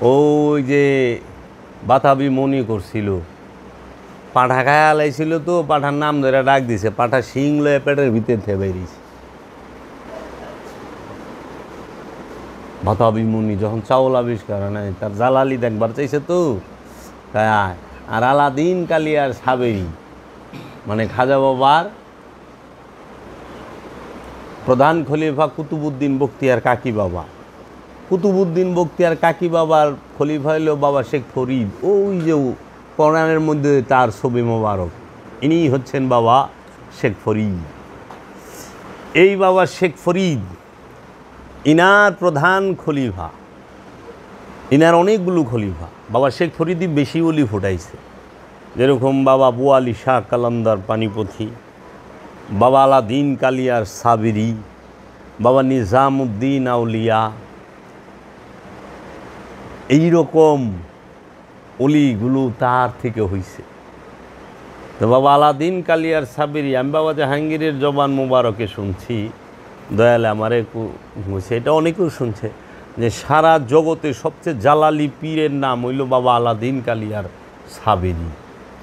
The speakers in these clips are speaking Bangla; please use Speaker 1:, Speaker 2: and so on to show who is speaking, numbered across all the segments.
Speaker 1: ওই যে বাতাবি মনি করছিল, পাঠা খায় আলাইছিল, তো পাঠার নাম ধরে ডাক দিছে, পাঠা শিং লয়ে পেটের ভিতর থেকে বেরিয়েছে। বাতাবি মনি যখন চাউল আবিষ্কার নাই, তার জালালি দেখবার চাইছে তো, তাই আর আলাদিন কালিয়ার সাবেরি মানে খাজা বাবার প্রধান খলিফা কুতুবুদ্দিন বখতিয়ার কাকি বাবা। কুতুবুদ্দিন বখতিয়ার কাকি বাবার খলিফা হইল বাবা শেখ ফরিদ। ওই যে কোরআনের মধ্যে তার ছবি মোবারক, ইনি হচ্ছেন বাবা শেখ ফরিদ। এই বাবা শেখ ফরিদ ইনার প্রধান খলিফা, ইনার অনেকগুলো খলিফা। বাবা শেখ ফরিদই বেশি অলি ফুটাইছে, যেরকম বাবা বুয়ালি শাহ কালান্দার পানিপথি, বাবা আলাদিন কালিয়ার সাবিরি, বাবা নিজামুদ্দিন আউলিয়া, এইরকম অলিগুলো তার থেকে হইছে। তো বাবা আলাদিন কালিয়ার সাবিরি, আমি বাবা জাহাঙ্গীরের জবান মুবারকে শুনছি, দয়ালে আমারে হয়েছে, এটা অনেকেও শুনছে, যে সারা জগতে সবচেয়ে জালালি পীরের নাম হইল বাবা আলাদিন কালিয়ার সাবিরি।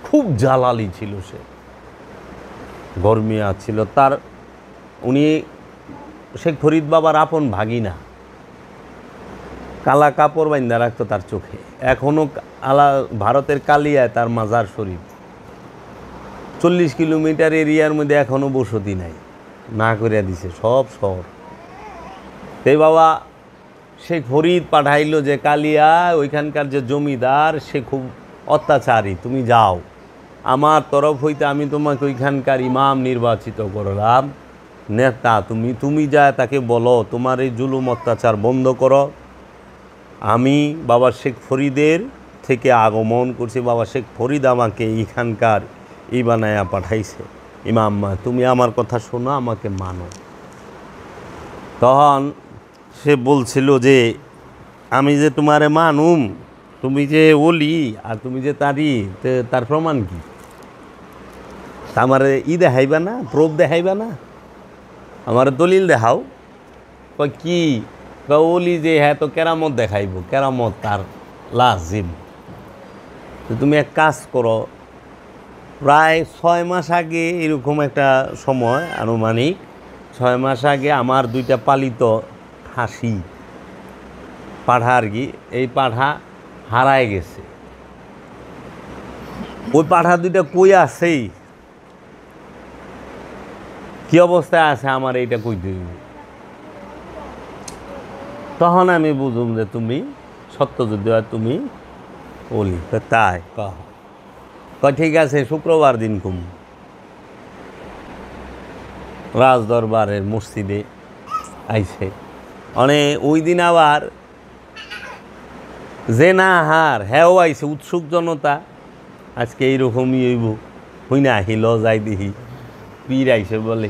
Speaker 1: খুব জালালি ছিল সে, গরমিয়া ছিল তার। উনি শেখ ফরিদ বাবার আপন ভাগিনা, কালা কাপড় বাইন্দা রাখতো তার চোখে। এখনও ভারতের কালিয়ায় তার মাজার শরীফ। 40 কিলোমিটার এরিয়ার মধ্যে এখনও বসতি নাই, না করিয়া দিছে সব শহর। এই বাবা শেখ ফরিদ পাঠাইল যে কালিয়া ওইখানকার যে জমিদার সে খুব অত্যাচারী, তুমি যাও, আমার তরফ হইতে আমি তোমাকে ওইখানকার ইমাম নির্বাচিত করলাম, নেতা তুমি যা তাকে বলো তোমার এই জুলুম অত্যাচার বন্ধ করো। আমি বাবা শেখ ফরিদের থেকে আগমন করছি, বাবা শেখ ফরিদ আমাকে এইখানকার এই বানায়া পাঠাইছে, ইমাম তুমি আমার কথা শোনো, আমাকে মানো। তখন সে বলছিল যে আমি যে তোমারে মানুম, তুমি যে ওলি আর তুমি যে তার প্রমাণ কি? আমার দেখাইবা না, প্রুফ দেখাইবা না, আমার দলিল দেখাও। কি ওলি যে হ্যাঁ তো কেরামত দেখাইব, কেরামত তার লাজিম। তুমি এক কাজ করো, প্রায় 6 মাস আগে এরকম একটা সময়, আনুমানিক 6 মাস আগে আমার 2টা পালিত খাসি পাঠা আর কি, এই পাঠা হারায় গেছে। ওই পাঠা 2টা কই আছেই, কি অবস্থায় আছে আমার এইটা কই দিই। তখন আমি বুঝুম যে তুমি সত্য যদি হয় তুমি বলি। তাই ঠিক আছে, শুক্রবার দিন কুম রাজ দরবারের মসজিদে আইছে। ওই দিন আবার যে না হার হ্যাঁ আইছে, উৎসুক জনতা, আজকে এইরকমই হইব, হই না হি ল যাই দিহি, পীর আইছে বলে,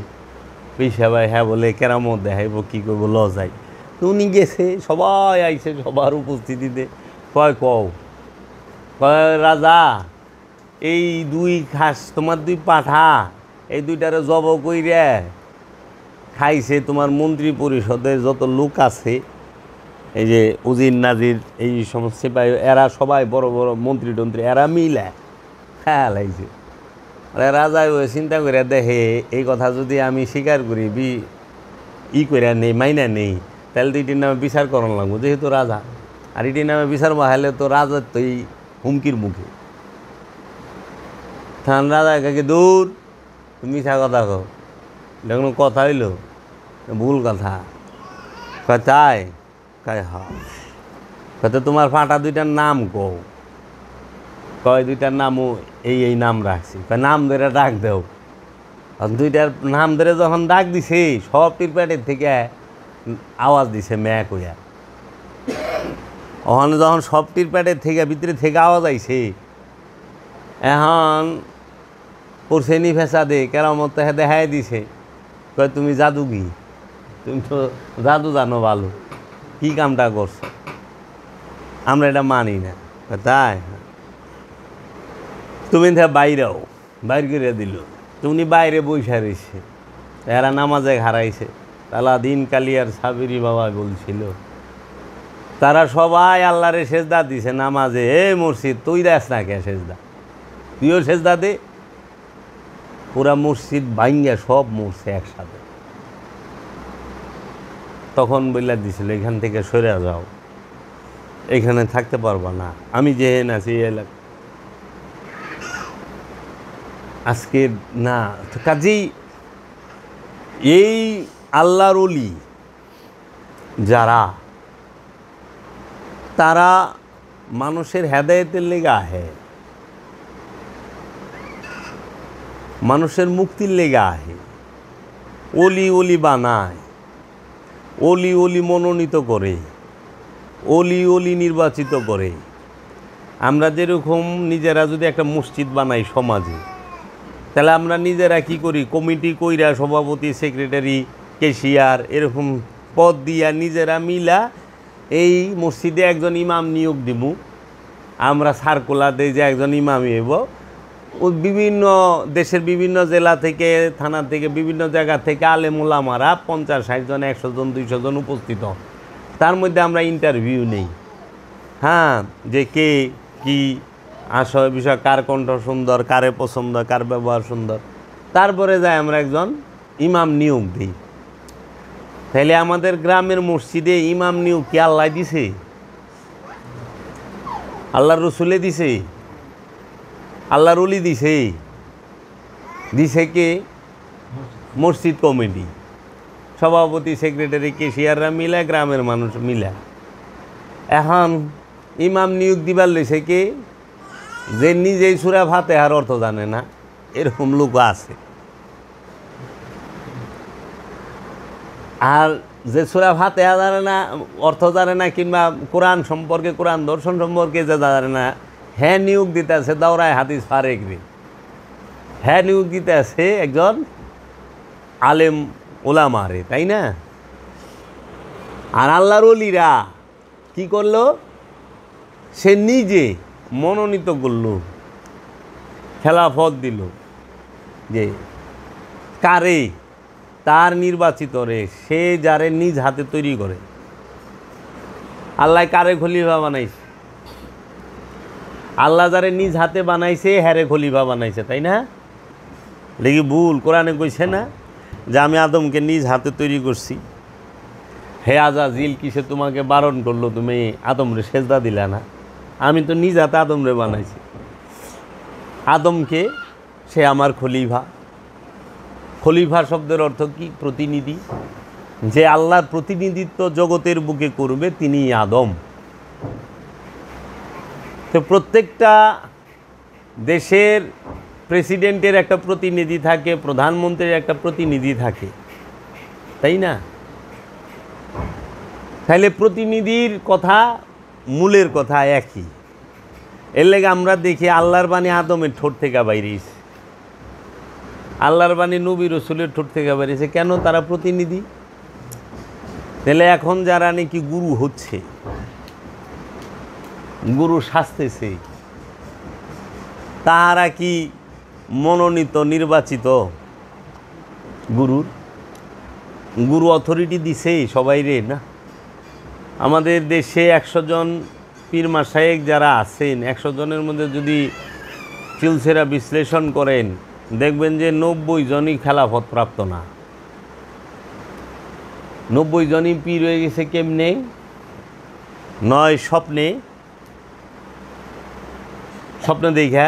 Speaker 1: পয়সা ভাই হ্যাঁ বলে কেরামত দেখাইব, কী করব ল যাই। তো উনি গেছে, সবাই আইছে সবার উপস্থিতিতে। কয় রাজা, এই 2 খাস তোমার 2 পাঠা, এই 2টারে জব কইরে খাইছে তোমার মন্ত্রী পরিষদের যত লোক আছে, এই যে উজির নাজির এই সমস্ত সিপাহী, এরা সবাই বড় বড় মন্ত্রী টন্ত্রী, এরা মিলে খেয়াল আইছে। রাজা ওই চিন্তা করে দেখে, এই কথা যদি আমি স্বীকার করি, করে নেই, মাইনা নেই, তাহলে তো এটির নামে বিচার করানো লাগবো, যেহেতু রাজা। আর এটির নামে বিচার বাহাইলে তো রাজার তো এই হুমকির মুখে। থান রাজা কাকে দূর, তুমি মিথ্যা কথা কো, এটা কোনো কথা হইল, ভুল কথা। তাই হয়তো তোমার ফাটা 2টার নাম কও। 2টার নামও এই নাম রাখছি, নাম ধরে ডাক দেও। 2টার নাম ধরে যখন ডাক দিছে, সব টিরপেটের থেকে আওয়াজ দিছে ম্যা কইয়া। ওখানে যখন সব টিরপেটের থেকে ভিতরে থেকে আওয়াজ আইছে, এখন পড়ছেনি ফেসা দে কেরামত দেখাই দিছে। তুমি জাদু কি, তুমি তো জাদু জানো ভালো, কী কামটা করছো, আমরা এটা মানি না। তাই তুমি বাইরেও বাইর করে দিল, তুমি বাইরে বৈশা রয়েছে, এরা নামাজে হারাইছে। আলাদিন কালিয়ার সাবিরি বাবা বলছিল তারা সবাই আল্লাহরে সেজদা দিছে নামাজে। এ মসজিদ তুই দেস না কে সেজদা, তুইও সেজদা দে। পুরা মসজিদ ভাঙ্গা সব মরছে একসাথে। তখন বইলা দিছিল এখান থেকে সরে যাও, এখানে থাকতে পারবা না, আমি যেহেন আছি এলাকা আজকে না। কাজেই এই আল্লাহর ওলি যারা, তারা মানুষের হেদায়েতের লেগে আহে, মানুষের মুক্তির লেগে আহে, ওলি ওলি বানায়, ওলি ওলি মনোনীত করে, ওলি ওলি নির্বাচিত করে। আমরা যেরকম নিজেরা যদি একটা মসজিদ বানাই সমাজে, তাহলে আমরা নিজেরা কি করি, কমিটি কইরা সভাপতি, সেক্রেটারি, ক্যাশিয়ার এরকম পদ দিয়া নিজেরা মিলা এই মসজিদে একজন ইমাম নিয়োগ দিব। আমরা সার্কুলার দিই যে একজন ইমাম হইব। ও বিভিন্ন দেশের বিভিন্ন জেলা থেকে, থানা থেকে, বিভিন্ন জায়গা থেকে আলেম ওলামারা 50-60 জন, 100 জন, 200 জন উপস্থিত হন। তার মধ্যে আমরা ইন্টারভিউ নেই, হ্যাঁ, যে কে কি আসল বিষয়, কার কণ্ঠ সুন্দর, কারে পছন্দ, কার ব্যবহার সুন্দর। তারপরে যাই আমরা একজন ইমাম নিয়োগ দিই। তাহলে আমাদের গ্রামের মসজিদে ইমাম নিয়োগ কি আল্লাহ দিছে? আল্লাহর রসুলে দিছে? আল্লাহর ওলি দিছে? দিছে কে? মসজিদ কমিটি, সভাপতি, সেক্রেটারি, ক্যাশিয়াররা মিলে, গ্রামের মানুষ মিলে। এখন ইমাম নিয়োগ দিবার লইছে কে? যে নিজেই সূরা ফাতিহার অর্থ জানে না, এরকম লোক আছে। আর যে সূরা ফাতিহা জানে না, অর্থ জানে না, কিংবা কোরআন সম্পর্কে, কোরআন দর্শন সম্পর্কে যে জানে না, হ্যাঁ নিয়োগ দিতে আছে দাওরায় হাদিস ফারেকরি, হ্যাঁ নিয়োগ দিতে আছে একজন আলেম ওলামারে, তাই না? আর আল্লাহর ওলিরা কি করলো? সে নিজে মনোনীত করল, খেলাফত দিল যে কারে, তার নির্বাচিত রে, সে যারে নিজ হাতে তৈরি করে। আল্লাহ কারে খলিফা বানাইছে? আল্লাহ যারে নিজ হাতে বানাইছে হ্যারে খলিফা বানাইছে, তাই না? দেখি ভুল কোরআনে কইছে না যে আমি আদমকে নিজ হাতে তৈরি করছি? হে আজাজিল, কিসে তোমাকে বারণ করলো, তুমি আদমরে সেজদা দিলা না? আমি তো নিজ হাতে আদমরে বানাইছি। আদমকে সে আমার খলিফা। খলিফা শব্দের অর্থ কি? প্রতিনিধি। যে আল্লাহর প্রতিনিধিত্ব জগতের বুকে করবে তিনি আদম। তো প্রত্যেকটা দেশের প্রেসিডেন্টের একটা প্রতিনিধি থাকে, প্রধানমন্ত্রীর একটা প্রতিনিধি থাকে, তাই না? তাহলে প্রতিনিধির কথা, মূলের কথা একই। এর লেগে আমরা দেখি আল্লাহর বাণী আদমের ঠোঁট থেকে বাইরেছে, আল্লাহর বাণী নবী রসুলের ঠোঁট থেকে বেরিয়েছে। কেন? তারা প্রতিনিধি। তাহলে এখন যারা নাকি গুরু হচ্ছে, গুরু সাজতেছে, তারা কি মনোনীত, নির্বাচিত গুরুর? গুরু অথরিটি দিছে সবাই রে না? আমাদের দেশে 100 জন পীর মাশায়েখ যারা আছেন, 100 জনের মধ্যে যদি চিলসেরা বিশ্লেষণ করেন, দেখবেন যে 90 জনই খেলাফত প্রাপ্ত না। 90 জনই পীর হয়ে গেছে কেমনে? নয় স্বপ্নে, স্বপ্ন দেখা,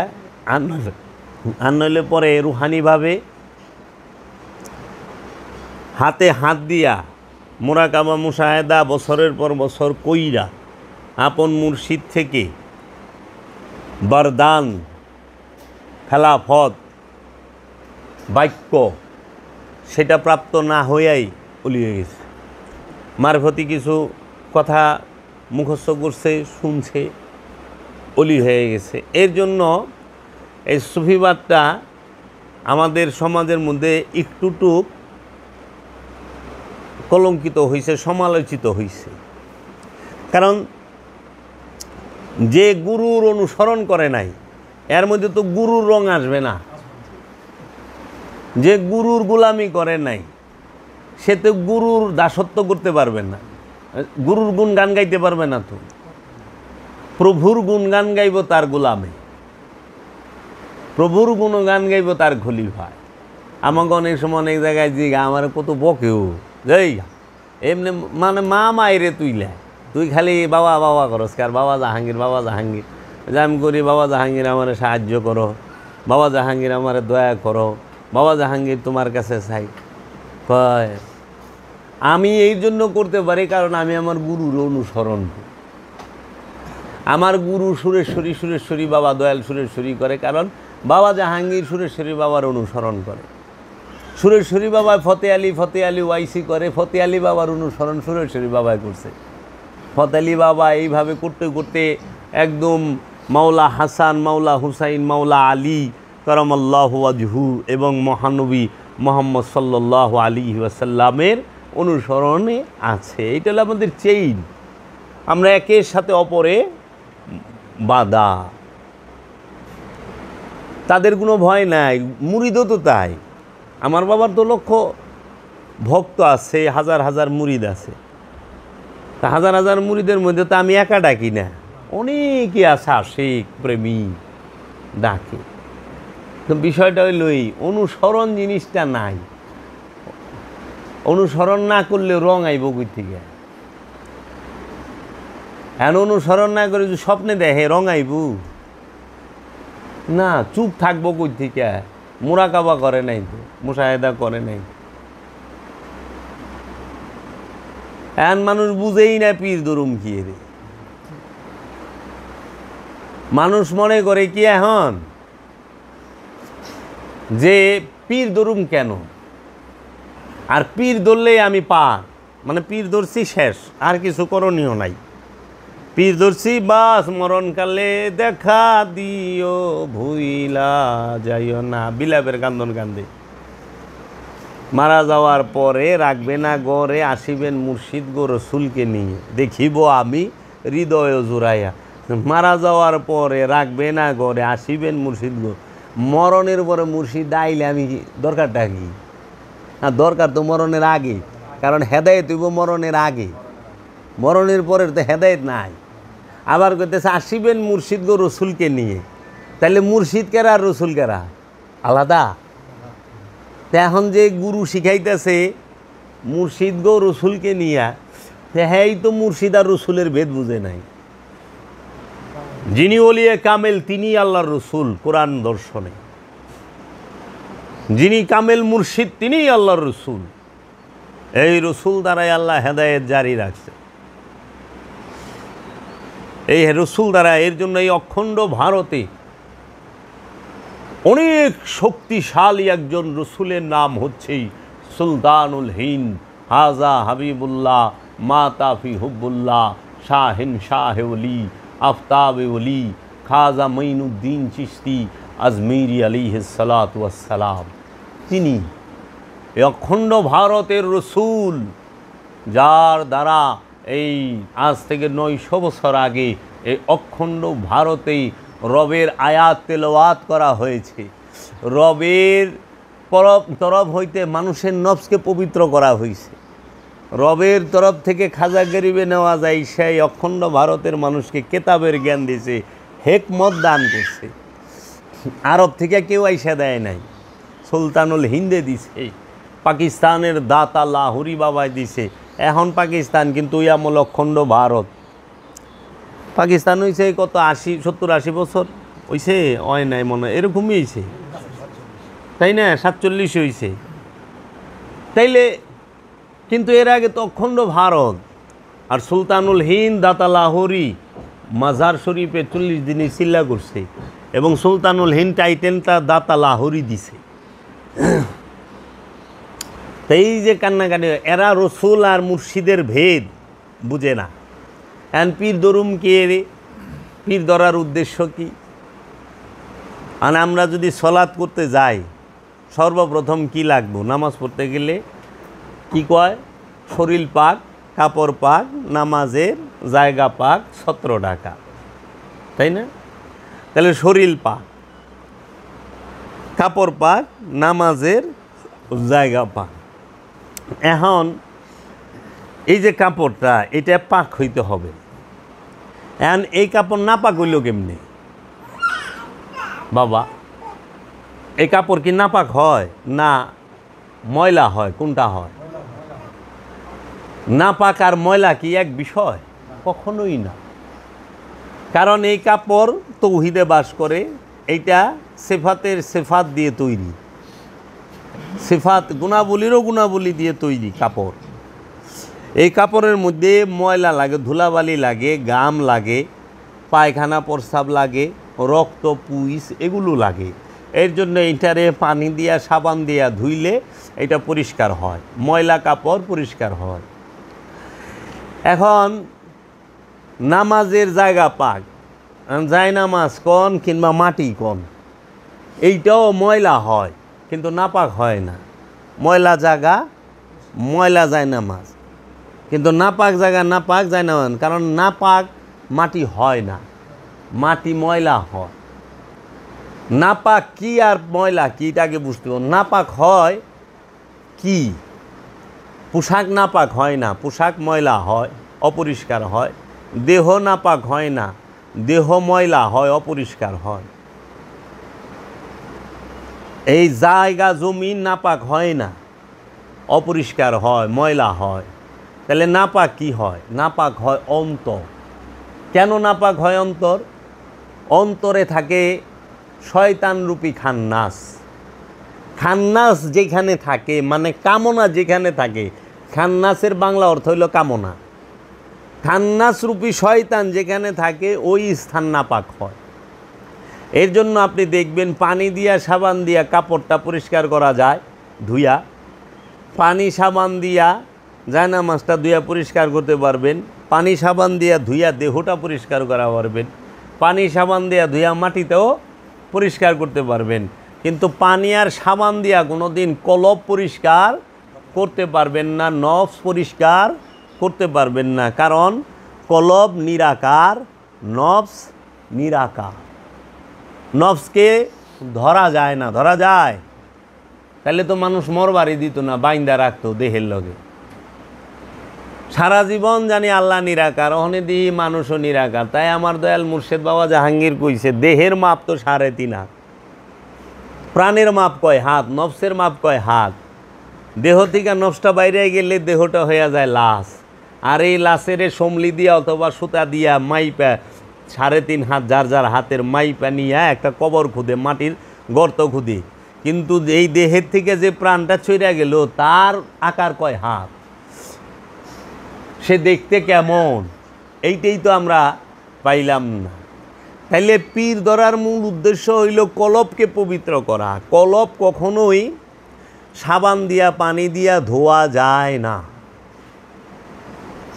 Speaker 1: আর নইলে পরে রুহানিভাবে হাতে হাত দিয়া মোরাকাবা মুশাহেদা বছরের পর বছর কইরা আপন মুর্শিদ থেকে বরদান, খেলাফত, বাক্য সেটা প্রাপ্ত না হইয়াই ওলি হয়ে গেছে। মারফতি কিছু কথা মুখস্থ করছে, শুনছে, ওলি হয়ে গেছে। এর জন্য এই সুফিবাদটা আমাদের সমাজের মধ্যে একটুটুক কলঙ্কিত হয়েছে, সমালোচিত হয়েছে। কারণ যে গুরুর অনুসরণ করে নাই, এর মধ্যে তো গুরুর রং আসবে না। যে গুরুর গোলামি করে নাই, সে তো গুরুর দাসত্ব করতে পারবে না। গুরুর গুণগান গাইতে পারবে না তো, প্রভুর গুণগান গাইব তার গোলামে, প্রভুর গুণগান গাইব তার খলিফায়। আমাকে অনেক সময় অনেক জায়গায় যে আমার কত বকেও যাই এমনি মানে মা মায়েরে তুই খালি বাবা বাবা করস কার বাবা জাহাঙ্গীর যে আমি করি বাবা জাহাঙ্গীর আমার সাহায্য করো, বাবা জাহাঙ্গীর আমার দয়া করো, বাবা জাহাঙ্গীর তোমার কাছে চাই। কয় আমি এই জন্য করতে পারি কারণ আমি আমার গুরুর অনুসরণ করি। আমার গুরু সুরেশ্বরী বাবা দয়াল সুরেশ্বরী করে কারণ বাবা জাহাঙ্গীর সুরেশ্বরী বাবার অনুসরণ করে। সুরেশ্বরী বাবা ফতে আলী ওয়াইসি করে, ফতে আলী বাবার অনুসরণ সুরেশ্বরী বাবায় করছে। ফতে আলী বাবা এইভাবে করতে করতে একদম মাওলা হাসান, মাওলা হুসাইন, মাওলা আলী কারামাল্লাহু ওয়াজহু এবং মহানবী মুহাম্মদ সাল্লাল্লাহু আলাইহি ওয়াসাল্লামের অনুসরণে আছে। এটা হলো আমাদের চেইন, আমরা একের সাথে অপরে বাঁধা। তাদের কোনো ভয় নাই, মুরিদও তো তাই। আমার বাবার তো লক্ষ ভক্ত আছে, হাজার হাজার মুরিদ আছে। তা হাজার হাজার মুরিদের মধ্যে তো আমি একা ডাকি না, অনেকে আছে আশিক প্রেমী ডাকে। তো বিষয়টা হইল এই অনুসরণ জিনিসটা নাই। অনুসরণ না করলে রং আইব কই থেকে? হ্যাঁ, অনুসরণ না করে যদি স্বপ্নে দেখে রং আইব না, চুপ থাকবো কই থেকে? মোরাকাবা করে নাই তো, মুশাহেদা করে নাই। এখন মানুষ বুঝেই না পীর দরুম কি রে। মানুষ মনে করে কি এখন যে পীর দরুম কেন, আর পীর ধরলেই আমি মানে পীর ধরছি শেষ, আর কিছু করণীয় নাই। পীর ধরছি বাস, মরণকালে দেখা দিও ভুইলা যাইও না, বিলাপের কান্দন কান্দে। মারা যাওয়ার পরে রাখবে না গড়ে, আসিবেন মুর্শিদ গো রসুলকে নিয়ে, দেখিব আমি হৃদয় জোড়াইয়া। মারা যাওয়ার পরে রাখবে না গড়ে, আসিবেন মুর্শিদ গো। মরণের পরে মুর্শিদ আইলে আমি দরকারটা কি? না, দরকার তো মরণের আগে, কারণ হেদায়েত হইব মরণের আগে, মরণের পরের তো হেদায়েত নাই। আবার কইতেছে আসিবেন মুর্শিদ গো রসুলকে নিয়ে, তাহলে মুর্শিদ কেরা আর রসুল কেরা আলাদা? তা এখন যে গুরু শিখাইতেছে মুর্শিদ গো রসুলকে নিয়া, হ্যাঁ তো মুর্শিদ আর রসুলের ভেদ বুঝে নাই। যিনি ওলিয়ে কামেল তিনি আল্লাহর রসুল কোরআন দর্শনে, যিনি কামেল মুর্শিদ তিনি আল্লাহর রসুল। এই রসুল দ্বারাই আল্লাহ হেদায়েত জারি রাখছে, এই রসুল দ্বারা। এর জন্য এই অখণ্ড ভারতে অনেক শক্তিশালী একজন রসুলের নাম হচ্ছেই সুলতানুল হিন্দ, হাজা হাবিবুল্লাহ, মাতাফি হুব্বুল্লাহ, শাহিন শাহে ওলি, আফতাবে ওলি, খাজা মঈনুদ্দিন চিশতি আজমিরি আলাইহিস সালাতু ওয়াস সালাম। তিনি এই অখণ্ড ভারতের রসুল, যার দ্বারা এই আজ থেকে 900 বছর আগে এই অখণ্ড ভারতেই রবের আয়াত তেলাওয়াত করা হয়েছে। রবের তরফ হইতে মানুষের নফসকে পবিত্র করা হয়েছে। রবের তরফ থেকে খাজা গরিবে নেওয়া যায়, সেই অখণ্ড ভারতের মানুষকে কেতাবের জ্ঞান দিয়েছে, হেকমত দান করছে। আরব থেকে কেউ আইসা দেয় নাই, সুলতানুল হিন্দে দিছে, পাকিস্তানের দাতা লাহুরি বাবায় দিছে। এখন পাকিস্তান কিন্তু ওই আমল অখণ্ড ভারত। পাকিস্তান হয়েছে কত 70-80 বছর হয়েছে, হয় নাই মনে হয়, এরকমই হয়েছে তাই না? 47 হয়েছে তাইলে, কিন্তু এর আগে তো অখণ্ড ভারত। আর সুলতানুল হিন্দ দাতা লাহোরি মাজার শরীফে 40 দিনে চিল্লা করছে, এবং সুলতানুল হিন্দ টাইটেলটা দাতা লাহোরি দিছে। তাই যে কান্নাকাটি, এরা রসুল আর মুর্শিদের ভেদ বুঝে না। এখন পীর দরুম কে রে? পীর ধরার উদ্দেশ্য কি? আর আমরা যদি সলাৎ করতে যাই, সর্বপ্রথম কি লাগবো? নামাজ পড়তে গেলে কি কয়? শরীর পাক, কাপড় পাক, নামাজের জায়গা পাক, 17 টাকা, তাই না? তাহলে শরীর পাক, কাপড় পাক, নামাজের জায়গা পাক। এখন এই যে কাপড়টা এটা পাক হইতে হবে। এখন এই কাপড় না পাক হইল কেমনি বাবা? এই কাপড় কি নাপাক হয় না ময়লা হয়? কোনটা হয়? নাপাক আর ময়লা কি এক বিষয়? কখনোই না। কারণ এই কাপড় তৌহিদে বাস করে, এইটা সিফাতের সিফাত দিয়ে তৈরি, সিফাত গুণাবলীরও গুণাবলী দিয়ে তৈরি কাপড়। এই কাপড়ের মধ্যে ময়লা লাগে, ধুলাবালি লাগে, গাম লাগে, পায়খানা প্রস্রাব লাগে, রক্ত পুইস এগুলো লাগে। এর জন্য এইটারে পানি দিয়া সাবান দিয়া ধুইলে এটা পরিষ্কার হয়, ময়লা কাপড় পরিষ্কার হয়। এখন নামাজের জায়গা পাক, যায় নামাজ কন কিংবা মাটি কন, এইটাও ময়লা হয় কিন্তু নাপাক হয় না। ময়লা জায়গা ময়লা যায় নামাজ, কিন্তু নাপাক জায়গা নাপাক যায় না, কারণ নাপাক মাটি হয় না, মাটি ময়লা হয়। নাপাক কি আর ময়লা কি এটাকে বুঝতে হবে। নাপাক হয় কি? পোশাক নাপাক হয় না, পোশাক ময়লা হয়, অপরিষ্কার হয়। দেহ নাপাক হয় না, দেহ ময়লা হয়, অপরিষ্কার হয়। এই জায়গা জমিন নাপাক হয় না, অপরিষ্কার হয়, ময়লা হয়। তাহলে নাপাক কি হয়? নাপাক হয় অন্তর। কেন নাপাক হয় অন্তর? অন্তরে থাকে শয়তানরূপী খান্নাস। খান্নাস যেখানে থাকে মানে কামনা যেখানে থাকে, খান্নাসের বাংলা অর্থ হইল কামনা। খান্নাস রূপী শয়তান যেখানে থাকে ওই স্থান নাপাক হয়। এর জন্য আপনি দেখবেন পানি দিয়া সাবান দিয়া কাপড়টা পরিষ্কার করা যায় ধুইয়া, পানি সাবান দিয়া জায়নামাজটা ধুইয়া পরিষ্কার করতে পারবেন, পানি সাবান দিয়া ধুইয়া দেহটা পরিষ্কার করা পারবেন, পানি সাবান দিয়া ধুইয়া মাটিতেও পরিষ্কার করতে পারবেন। কিন্তু পানি আর সাবান দিয়া কোনোদিন কলব পরিষ্কার করতে পারবেন না, নফস পরিষ্কার করতে পারবেন না। কারণ কলব নিরাকার, নফস নিরাকার। নফসকে ধরা যায় না। ধরা যায় তাহলে তো মানুষ মরবারি দিত না, বাইন্দা রাখতো দেহের লগে। সারা জীবন জানি আল্লাহ নিরাকার, ওখানে দিই মানুষও নিরাকার। তাই আমার দয়াল মুর্শেদ বাবা জাহাঙ্গীর কইছে, দেহের মাপ তো 3.5 হাত, প্রাণের মাপ কয় হাত, নফসের মাপ কয় হাত। দেহ থেকে নফসটা বাইরে গেলে দেহটা হয়ে যায় লাশ। আর এই লাশের সমলি দিয়া অথবা সুতা দিয়া মাইপা 3.5 হাত যার যার হাতের মাইপা নিয়ে একটা কবর খুদে, মাটির গর্ত খুদে। কিন্তু এই দেহের থেকে যে প্রাণটা ছড়িয়ে গেল তার আকার কয় হাত, সে দেখতে কেমন, এইটাই তো আমরা পাইলাম না। তাইলে পীর ধরার মূল উদ্দেশ্য হইল কলবকে পবিত্র করা। কলব কখনোই সাবান দিয়া পানি দিয়া ধোয়া যায় না।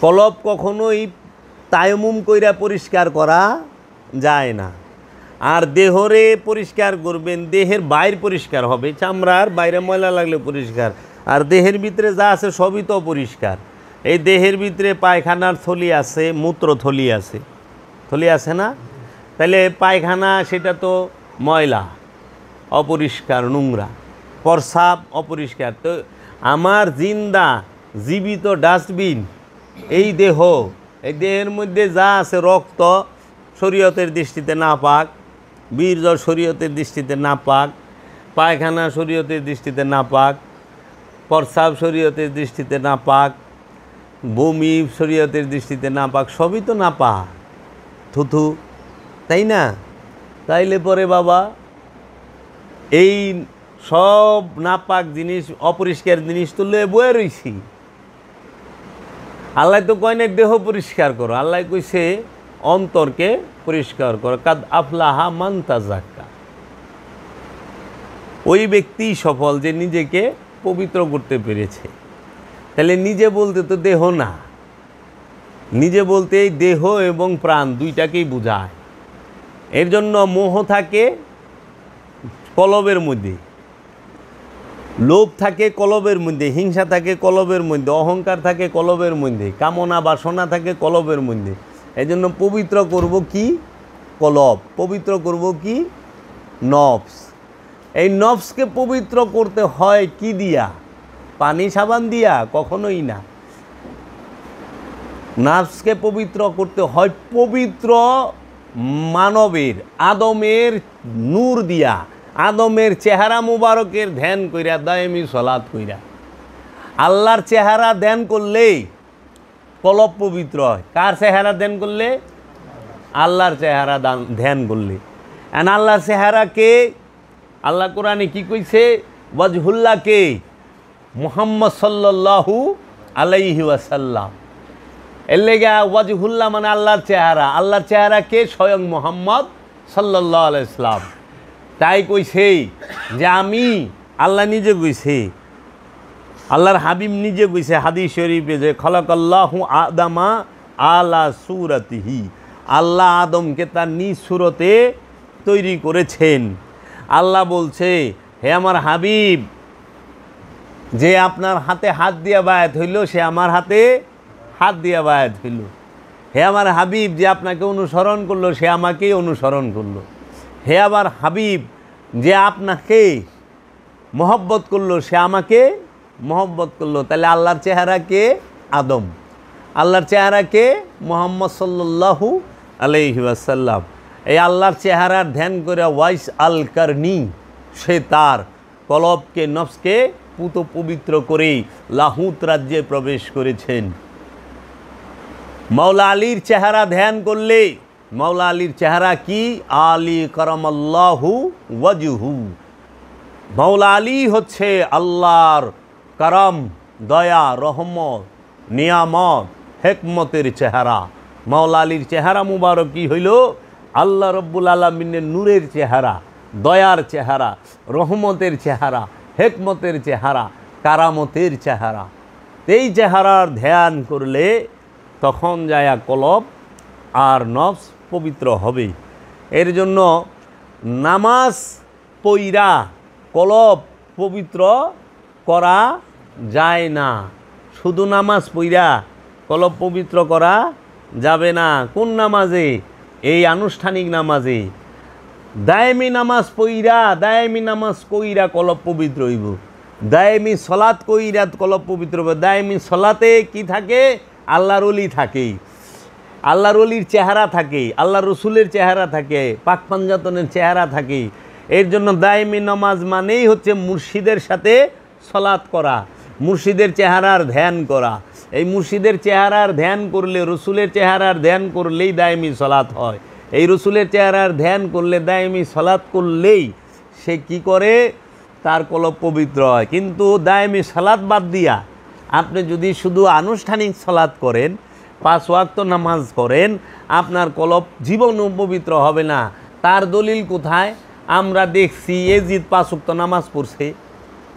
Speaker 1: কলব কখনোই তায়াম্মুম কইরা পরিষ্কার করা যায় না। আর দেহরে পরিষ্কার করবেন, দেহের বাইর পরিষ্কার হবে, চামড়ার বাইরে ময়লা লাগলে পরিষ্কার। আর দেহের ভিতরে যা আছে সবই তো পরিষ্কার। এই দেহের ভিতরে পায়খানার থলি আছে, মূত্র থলি আছে, থলি আছে না? তাহলে পায়খানা সেটা তো ময়লা, অপরিষ্কার, নোংরা, প্রস্রাব অপরিষ্কার। তো আমার জিন্দা জীবিত ডাস্টবিন এই দেহ, এই দেহের মধ্যে যা আছে, রক্ত শরীয়তের দৃষ্টিতে নাপাক, বীর্য শরীয়তের দৃষ্টিতে নাপাক, পায়খানা শরীয়তের দৃষ্টিতে নাপাক, প্রস্রাব শরীয়তের দৃষ্টিতে নাপাক, বমি শরীয়তের দৃষ্টিতে নাপাক, সবই তো নাপাক, থুথু, তাই না? তাইলে পরে বাবা এই সব নাপাক জিনিস, অপরিষ্কার জিনিস তো লয়ে বয়ে রইছি। আল্লাহ তো কয় না দেহ পরিষ্কার করো, আল্লাহ কইছে অন্তরকে পরিষ্কার করো। কাদ আফলাহা মান তাযাক্কা, ওই ব্যক্তি সফল যে নিজেকে পবিত্র করতে পেরেছে। তাহলে নিজে বলতে তো দেহ না, নিজে বলতে এই দেহ এবং প্রাণ দুইটাকেই বোঝায়। এর জন্য মোহ থাকে কলবের মধ্যে, লোভ থাকে কলবের মধ্যে, হিংসা থাকে কলবের মধ্যে, অহংকার থাকে কলবের মধ্যে, কামনা বাসনা থাকে কলবের মধ্যে। এই জন্য পবিত্র করব কি? কলব। পবিত্র করব কি? নফস। এই নফসকে পবিত্র করতে হয় কি দিয়া? পানি সাবান দিয়া? কখনোই না। নাফসকে পবিত্র করতে হয় পবিত্র মানবের আদমের নূর দিয়া, আদমের চেহারা মুবারকের ধ্যান কইরা, দায়েমি সলাৎ কইরা। আল্লাহর চেহারা ধ্যান করলেই কলব পবিত্র হয়। কার চেহারা ধ্যান করলে? আল্লাহর চেহারা ধ্যান করলে। এন আল্লাহর চেহারা কে? আল্লাহ কোরআনে কি কইছে? ওয়াজহুল্লাহ কে? মুহাম্মদ সাল্লাল্লাহু আলাইহি ওয়াসাল্লাম। এর লেগে ওয়াজহুল্লাহ মানে আল্লাহর চেহারা। আল্লাহর চেহারা কে? স্বয়ং মুহাম্মদ সাল্লাল্লাহু আলাইহি ওয়াসাল্লাম। তাই কইছে যে আমি, আল্লাহ নিজে কইছে, আল্লাহর হাবিব নিজে কইছে হাদিস শরীফে যে খলাকাল্লাহু আদামা আলা সুরাতিহি, আল্লাহ আদমকে তার নিজ সুরতে তৈরি করেছেন। আল্লাহ বলছে, হে আমার হাবিব, যে আপনার হাতে হাত দিয়া বায়াত হইল সে আমার হাতে হাত দিয়া বায়াত হইল। হে আমার হাবিব, যে আপনাকে অনুসরণ করলো সে আমাকেই অনুসরণ করলো। হে আমার হাবিব, যে আপনাকে মহব্বত করলো সে আমাকে মহব্বত করলো। তাহলে আল্লাহর চেহারা কে? আদম। আল্লাহর চেহারা কে? মুহাম্মদ সাল্লাল্লাহু আলাইহি ওয়াসাল্লাম। এই আল্লাহর চেহারার ধ্যান করে ওয়াইস আল কারনি, সে তার কলবকে, নফসকে পুত পবিত্র করেই লাহুত রাজ্যে প্রবেশ করেছেন। মাওলা আলীর চেহারা ধ্যান করলে, মাওলা আলীর চেহারা কি? আলী কারামাল্লাহু ওয়াজহু। মাওলা আলী হচ্ছে আল্লাহর কারাম, দয়া, রহমত, নিয়ামত, হেকমতের চেহারা। মাওলা আলীর চেহারা মুবারক কি হইল? আল্লাহ রব্বুল আলামিনের নূরের চেহারা, দয়ার চেহারা, রহমতের চেহারা, হেকমতের চেহারা, কারামতের চেহারা। এই চেহারার ধ্যান করলে তখন যায়া কলব আর নফস পবিত্র হবে। এর জন্য নামাজ পইরা কলব পবিত্র করা যায় না। শুধু নামাজ পইরা কলব পবিত্র করা যাবে না। কোন নামাজে? এই আনুষ্ঠানিক নামাজে। দায়েমি নামাজ পইরা, দায়েমি নামাজ কইরা কলব পবিত্র হইব। দায়েমি সলাৎ কইরা কলব পবিত্র হবে। দায়েমি সলাতে কি থাকে? আল্লাহর ওলি থাকে, আল্লাহর ওলির চেহারা থাকে, আল্লাহ রসুলের চেহারা থাকে, পাক পাঞ্জাতনের চেহারা থাকে। এর জন্য দায়েমি নামাজ মানেই হচ্ছে মুর্শিদের সাথে সলাৎ করা, মুর্শিদের চেহারার ধ্যান করা। এই মুর্শিদের চেহারার ধ্যান করলে, রসুলের চেহারার ধ্যান করলেই দায়েমি সলাৎ হয়। এই রসুলের চেহারার ধ্যান করলে, দায়েমি সলাৎ করলেই সে কি করে? তার কলব পবিত্র হয়। কিন্তু দায়েমি সলাৎ বাদ দিয়া আপনি যদি শুধু আনুষ্ঠানিক সলাৎ করেন, 5 ওয়াক্ত নামাজ করেন, আপনার কলব জীবনও পবিত্র হবে না। তার দলিল কোথায়? আমরা দেখছি এজিদ 5 ওয়াক্ত নামাজ পড়ছে,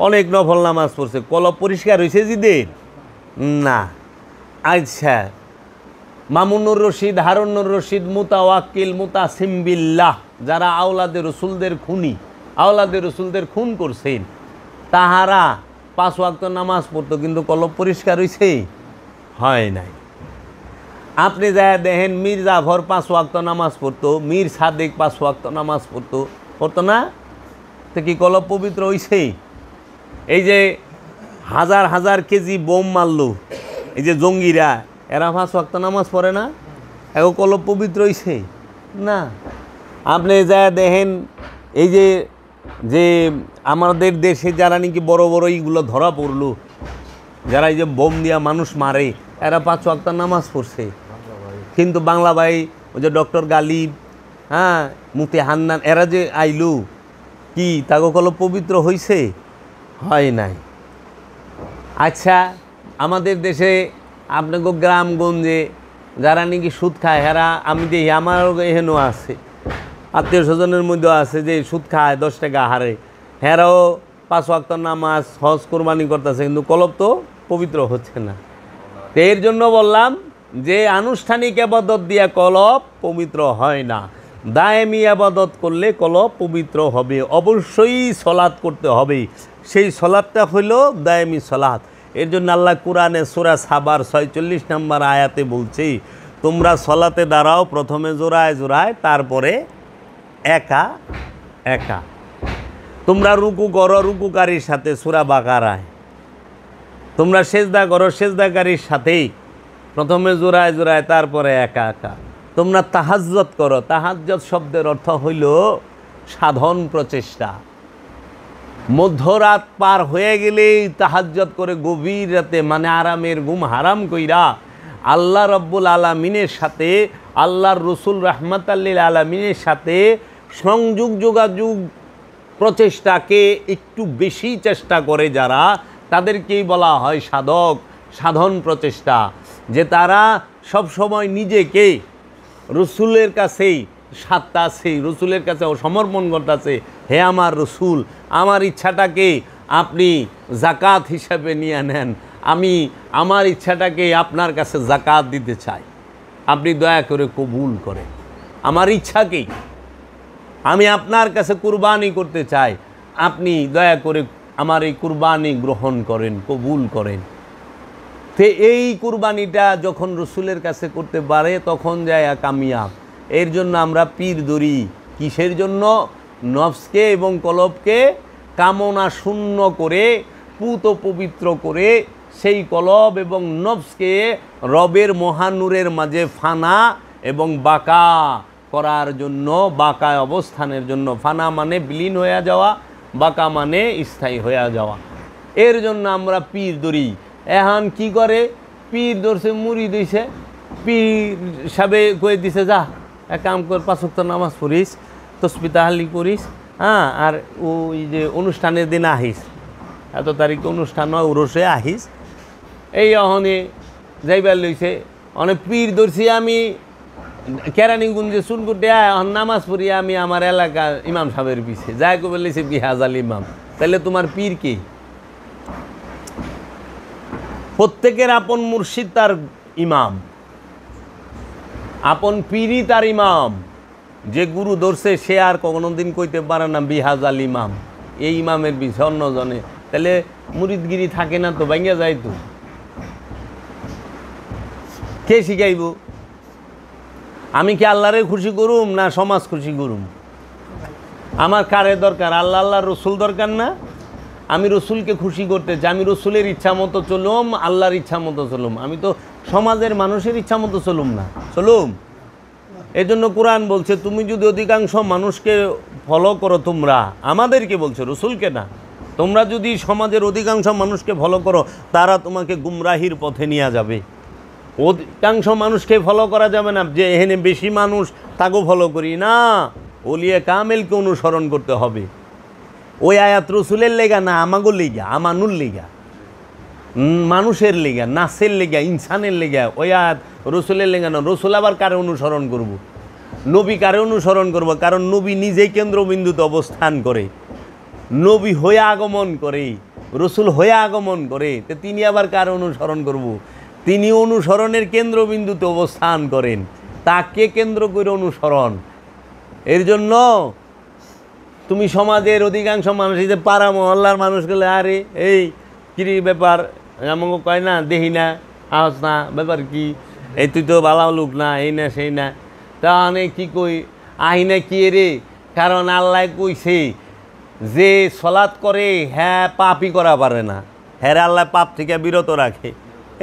Speaker 1: অনেক নফল নামাজ পড়ছে, কলব পরিষ্কার হয়েছে জিদের? না। আচ্ছা, মামুনুর রশিদ, হারুনুর রশিদ, মুতাওয়াক্কিল, মুতাসিম বিল্লাহ, যারা আওলাদে রসুলদের খুনি, আওলাদে রসুলদের খুন করছেন, তাহারা 5 ওয়াক্ত নামাজ পড়তো, কিন্তু কলব পরিষ্কার হয়েছে? হয় নাই। আপনি যা দেখেন মীর জাফর 5 ওয়াক্ত নামাজ পড়তো, মীর সাদেক 5 ওয়াক্ত নামাজ পড়তো না? তো কি কলব পবিত্র হয়েছে? এই যে হাজার হাজার কেজি বোম মারলো, এই যে জঙ্গিরা, এরা 5 ওয়াক্ত নামাজ পড়ে না? এখন কলব পবিত্র হয়েছে? না। আপনি যা দেখেন এই যে যে আমাদের দেশে যারা নাকি বড় বড় এইগুলো ধরা পড়লো, যারা এই যে বোম দিয়া মানুষ মারে, এরা 5 ওয়াক্ত নামাজ পড়ছে। কিন্তু বাংলা ভাই, ওই যে ডক্টর গালিব, হ্যাঁ, মুফতি হান্নান, এরা যে আইলু, কি তাকে কলব পবিত্র হয়েছে? হয় নাই। আচ্ছা, আমাদের দেশে আপনাকে গ্রামগঞ্জে যারা নাকি সুদ খায়, এরা আমি দেখি, আমারও এহেনও আছে, আত্মীয় স্বজনের মধ্যেও আছে যে সুদ খায়, 10 টাকা হারে, হেরাও 5 ওয়াক্ত নামাজ, হজ, কোরবানি করতেছে, কিন্তু কলব তো পবিত্র হচ্ছে না। তো এর জন্য বললাম যে আনুষ্ঠানিক আবাদত দিয়া কলব পবিত্র হয় না। দায়েমি আবাদত করলে কলব পবিত্র হবে। অবশ্যই সলাৎ করতে হবে, সেই সলাৎটা হইল দায়েমি সলাৎ। এর জন্য আল্লাহ কুরআনে সূরা সাবার 46 নম্বর আয়াতে বলছে, তোমরা সলাতে দাঁড়াও প্রথমে জোড়ায় জোড়ায়, তারপরে একা একা। তোমরা রুকু করো রুকুকারীর সাথে, সূরা বাকারায়। তোমরা সেজদা করো সেজদাকারীর সাথেই। প্রথমে জোড়ায় জোড়ায়, তারপরে একা একা। তোমরা তাহাজ্জুদ করো। তাহাজ্জুদ শব্দের অর্থ হইল সাধন প্রচেষ্টা। মধ্যরাত পার হয়ে গেলেই তাহাজ্জুদ করে গভীর রাতে, মানে আরামের ঘুম হারাম কইরা আল্লাহ রব্বুল আলামিনের সাথে, আল্লাহর রসুল রাহমাতাল লিল আলামিনের সাথে সংযোগ যোগাযোগ প্রচেষ্টাকে একটু বেশি চেষ্টা করে যারা, তাদেরকেই বলা হয় সাধক, সাধন প্রচেষ্টা। যে তারা সব সময় নিজেকে রসুলের কাছেই সাত্তাছে, রসুলের কাছে সমর্পণ করতেছে। হে আমার রসুল, আমার ইচ্ছাটাকে আপনি জাকাত হিসাবে নিয়ে নেন, আমি আমার ইচ্ছাটাকে আপনার কাছে জাকাত দিতে চাই, আপনি দয়া করে কবুল করেন। আমার ইচ্ছাকেই আমি আপনার কাছে কুরবানি করতে চাই, আপনি দয়া করে আমার এই কুরবানি গ্রহণ করেন, কবুল করেন। তো এই কুরবানিটা যখন রসুলের কাছে করতে পারে তখন যায় কামিয়াব। এর জন্য আমরা পীর ধরি। কিসের জন্য? নফসকে এবং কলবকে কামনা শূন্য করে, পুত পবিত্র করে, সেই কলব এবং নফসকে রবের মহানূরের মাঝে ফানা এবং বাঁকা করার জন্য, বাঁকা অবস্থানের জন্য। ফানা মানে বিলীন হয়ে যাওয়া, বাঁকা মানে স্থায়ী হয়ে যাওয়া। এর জন্য আমরা পীর ধরি। এখন কি করে? পীর ধরছে, মুড়ি দিছে, পীর সাবে কয়ে দিছে, যা এক কাম কর, 5 ওয়াক্ত নামাজ পড়িস, তসবিহ তাহলিল করিস, হ্যাঁ, আর ওই যে অনুষ্ঠানের দিন আহিস, এত তারিখে অনুষ্ঠান হয়, উরসে আহিস। এই অহনে যাইবার লইছে, অনেক পীর ধরছি আমি কেরানীগঞ্জে চুনকুটে নামাজ পড়ি আমি আমার এলাকার ইমাম সাহেবের পিছে, যাই কবে লইছে বিহাজ আল ইমাম। তাহলে তোমার পীর কে? প্রত্যেকের আপন মুর্শিদ তার ইমাম, আপন পীরই তার ইমাম। যে গুরু ধরছে সে আর কোনোদিন কইতে পারে না বিহাজ আল ইমাম, এই ইমামের পিছে অন্যজনে। তাহলে মুরিদগিরি থাকে না তো, ভাঙ্গা যায় তো। কে শিখাইব? আমি কি আল্লাহরে খুশি করুম না সমাজ খুশি করুম? আমার কারে দরকার? আল্লাহ, আল্লাহর রসুল দরকার না? আমি রসুলকে খুশি করতে চাই, আমি রসুলের ইচ্ছা মতো চলুম, আল্লাহর ইচ্ছা মতো চলুম। আমি তো সমাজের মানুষের ইচ্ছা মতো চলুম না, চলুম। এই জন্য কোরআন বলছে, তুমি যদি অধিকাংশ মানুষকে ফলো করো, তোমরা, আমাদেরকে বলছে, রসুলকে না, তোমরা যদি সমাজের অধিকাংশ মানুষকে ফলো করো, তারা তোমাকে গুমরাহির পথে নিয়ে যাবে। অধিকাংশ মানুষকে ফলো করা যাবে না, যে এখানে বেশি মানুষ তাকেও ফলো করি না, ওলিয়া কামেলকে অনুসরণ করতে হবে। ওই আয়াত রসুলের লেগা না, আমাগো লেগা, আমানুর লেগা, মানুষের লেগা, নাসের লেগা, ইনসানের লেগা। ওই আয়াত রসুলের লেগা না। রসুল আবার কারে অনুসরণ করব? নবী কারে অনুসরণ করব? কারণ নবী নিজেই কেন্দ্রবিন্দুতে অবস্থান করে, নবী হয়ে আগমন করে, রসুল হয়ে আগমন করে। তো তিনি আবার কারে অনুসরণ করব? তিনি অনুসরণের কেন্দ্রবিন্দুতে অবস্থান করেন, তাকে কেন্দ্র করে অনুসরণ। এর জন্য তুমি সমাজের অধিকাংশ মানুষ, এই যে পাড়া মহল্লার মানুষগুলো, আরে এই কিরি ব্যাপার, আমাকে কয় না, দেখি না, আওয়াজ না, ব্যাপার কি, এই তুই তো ভালো লোক না, এই না সেই না, তা অনেক কী কই, আহি না কি রে? কারণ আল্লাহ কইছে যে সলাৎ করে হ্যাঁ পাপই করা পারে না, হ্যাঁ আল্লাহ পাপ থেকে বিরত রাখে।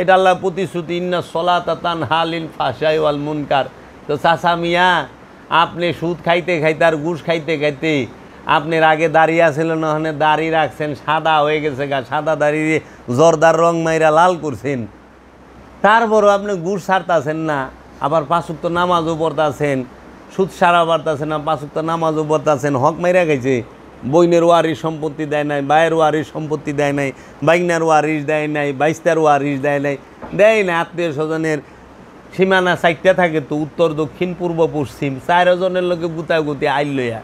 Speaker 1: এটা আল্লাহ প্রতিশ্রুতি, ইন্না সলাতা তানহা আনিল ফাহশাই ওয়াল মুনকার। তো চাচা মিয়া, আপনি সুদ খাইতে খাইতে আর ঘুষ খাইতে খাইতে আপনার আগে দাঁড়িয়ে আসছিলেন, ওখানে দাড়ি রাখছেন, সাদা হয়ে গেছে গা, সাদা দাঁড়িয়ে জর্দার রং মাইরা লাল করছেন, তারপরও আপনি ঘুষ ছাড়তেছেন না, আবার 5 ওয়াক্ত নামাজও পড়তেছেন, সুদ সারা বাড়তেছেন না, 5 ওয়াক্ত নামাজও পড়তেছেন, হক মাইরা গেছে। বইনের ওয়ারিশ সম্পত্তি দেয় নাই, ভাইয়ের ওয়ারিশ সম্পত্তি দেয় নাই, বাইনার ওয়ারিশ দেয় নাই, বাইস্তার ওয়ারিশ দেয় নাই, দেয় না। আত্মীয় স্বজনের সীমানা 4টা থাকে তো, উত্তর দক্ষিণ পূর্ব পশ্চিম, 4 জনের লোকে গুতাগুতি আইল লইয়া।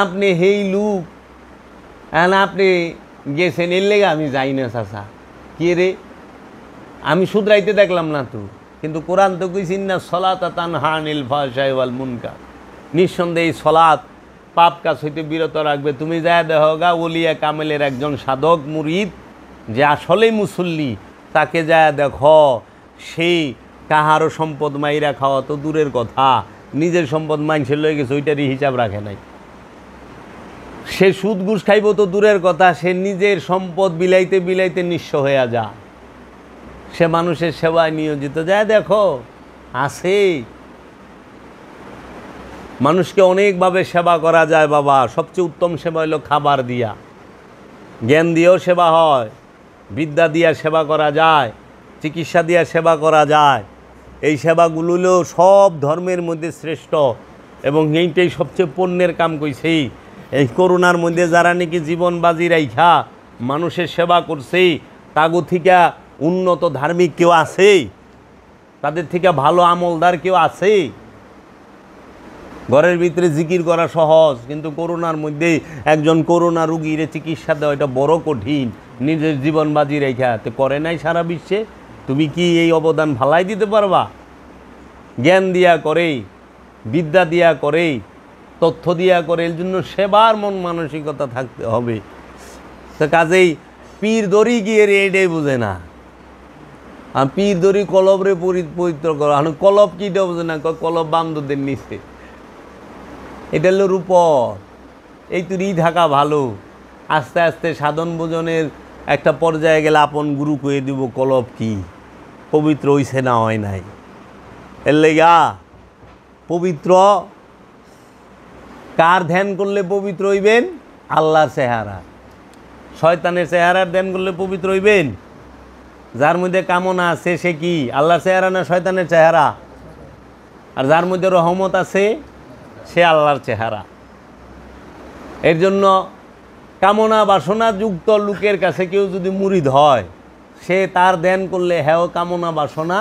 Speaker 1: আপনি হেই লুক, এখন আপনি গেছেন, এর লেগে আমি যাই না চাচা। কে রে? আমি শুধরাইতে দেখলাম না তো, কিন্তু কোরআন তো কইছেন না সলাতা তানহা আনিল ফাহশাই ওয়াল মুনকার। নিঃসন্দেহে সলাৎ পাপ কাজ হইতে বিরত রাখবে। তুমি যায় দেখো গা, ওলিয়া কামেলের একজন সাধক মুরিদ যে আসলেই মুসল্লি, তাকে যায় দেখো, সেই কাহারও সম্পদ মাইরা খাওয়া তো দূরের কথা, নিজের সম্পদ মাইনসের লয়ে গেছে, ওইটারই হিসাব রাখে নাই। সে সুদ ঘুষ খাইব তো দূরের কথা, সে নিজের সম্পদ বিলাইতে বিলাইতে নিঃস্ব হয়ে যা। সে মানুষের সেবায় নিয়োজিত। যায় দেখো আছে, মানুষকে অনেকভাবে সেবা করা যায় বাবা। সবচেয়ে উত্তম সেবা হলো খাবার দিয়া, জ্ঞান দিয়েও সেবা হয়, বিদ্যা দিয়া সেবা করা যায়, চিকিৎসা দিয়া সেবা করা যায়। এই সেবাগুলো হলো সব ধর্মের মধ্যে শ্রেষ্ঠ এবং এইটাই সবচেয়ে পুণ্যের কাম কইছি। এই করোনার মধ্যে যারা নাকি জীবন বাজি রাইখা মানুষের সেবা করছে, তাগো থেকে উন্নত ধার্মিক কেউ আছে? তাদের থেকে ভালো আমলদার কেউ আছে? ঘরের ভিতরে জিকির করা সহজ, কিন্তু করোনার মধ্যে একজন করোনা রুগীর চিকিৎসা দেওয়া এটা বড় কঠিন। নিজের জীবন বাজি রেখা তো করে নাই সারা বিশ্বে। তুমি কি এই অবদান ভালাই দিতে পারবা? জ্ঞান দিয়া করে, বিদ্যা দিয়া করে, তথ্য দিয়া করে। এর জন্য সেবার মন মানসিকতা থাকতে হবে। তো কাজেই পীর দড়ি গিয়ে এটাই বুঝে না। আর পীর দড়ি কলবরে পবিত্র করা, কলব কিটা বুঝে না, কলব বান্ধবদের নিচে। এটা হলো রূপর। এই তুই থাকা ভালো। আস্তে আস্তে সাধন ভোজনের একটা পর্যায়ে গেলে আপন গুরু কয়ে দিব কলব কি, পবিত্র হইছে না হয় নাই। এর লেগা পবিত্র কার ধ্যান করলে পবিত্র হইবেন? আল্লাহর চেহারা। শয়তানের চেহারার ধ্যান করলে পবিত্র হইবেন? যার মধ্যে কামনা আছে সে কি আল্লাহর চেহারা না শয়তানের চেহারা? আর যার মধ্যে রহমত আছে সে আল্লাহর চেহারা। এর জন্য কামনা বাসনা যুক্ত লোকের কাছে কেউ যদি মুরিদ হয়, সে তার ধ্যান করলে হ্যাঁ কামনা বাসনা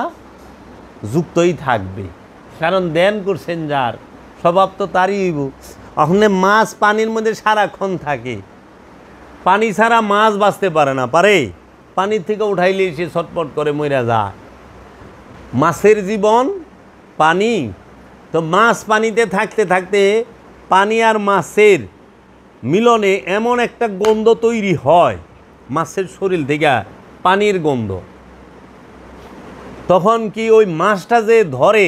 Speaker 1: যুক্তই থাকবে। কারণ ধ্যান করছেন যার, স্বভাব তো তারই হইব। ওখানে মাছ পানির মধ্যে সারাক্ষণ থাকে, পানি ছাড়া মাছ বাঁচতে পারে না। পারে? পানির থেকে উঠাইলে সে ছটপট করে মরে যায়। মাছের জীবন পানি। তো মাছ পানিতে থাকতে থাকতে পানি আর মাছের মিলনে এমন একটা গন্ধ তৈরি হয় মাছের শরীর থেকে, পানির গন্ধ। তখন কি ওই মাছটা যে ধরে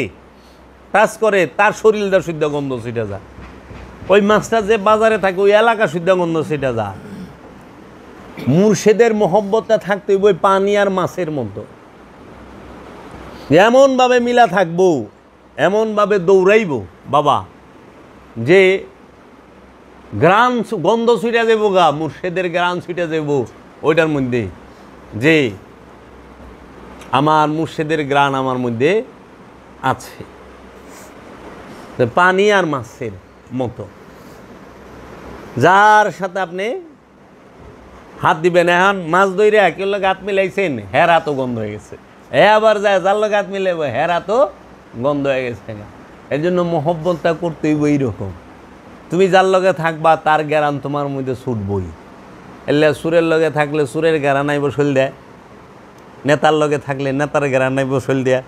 Speaker 1: টাচ করে তার শরীরটা শুদ্ধ গন্ধ ছিটা যায়। ওই মাছটা যে বাজারে থাকে ওই এলাকা শুদ্ধ গন্ধ ছিটা যায়। মুর্শিদের মহব্বতটা থাকতে ওই পানি আর মাছের মতো এমনভাবে মিলা থাকবো, এমনভাবে দৌড়াইব বাবা যে গ্রাম গন্ধ ছুটে যাবো গা, মুর্শিদের গ্রাম ছুটে যাব ওইটার মধ্যে, যে আমার মুর্শিদের গ্রাণ আমার মধ্যে আছে। পানি আর মাছের মতো যার সাথে আপনি হাত দিবেন। এখন মাছ ধরে কেউ লোক হাত মিলাইছেন, হেরা তো গন্ধ হয়ে গেছে। আবার যায় যার লোক হাত মিলাইব, হেরা তো গন্ধ হয়ে গেছে। এর জন্য মহব্বতটা করতে হইব এইরকম। তুমি যার লগে থাকবা তার গ্যারান তোমার মধ্যে ছুটবই। এলে সুরের লগে থাকলে সুরের গ্যারান আইব শৈল দেয়, নেতার লগে থাকলে নেতার গ্যারান আইব শৈল দেয়া,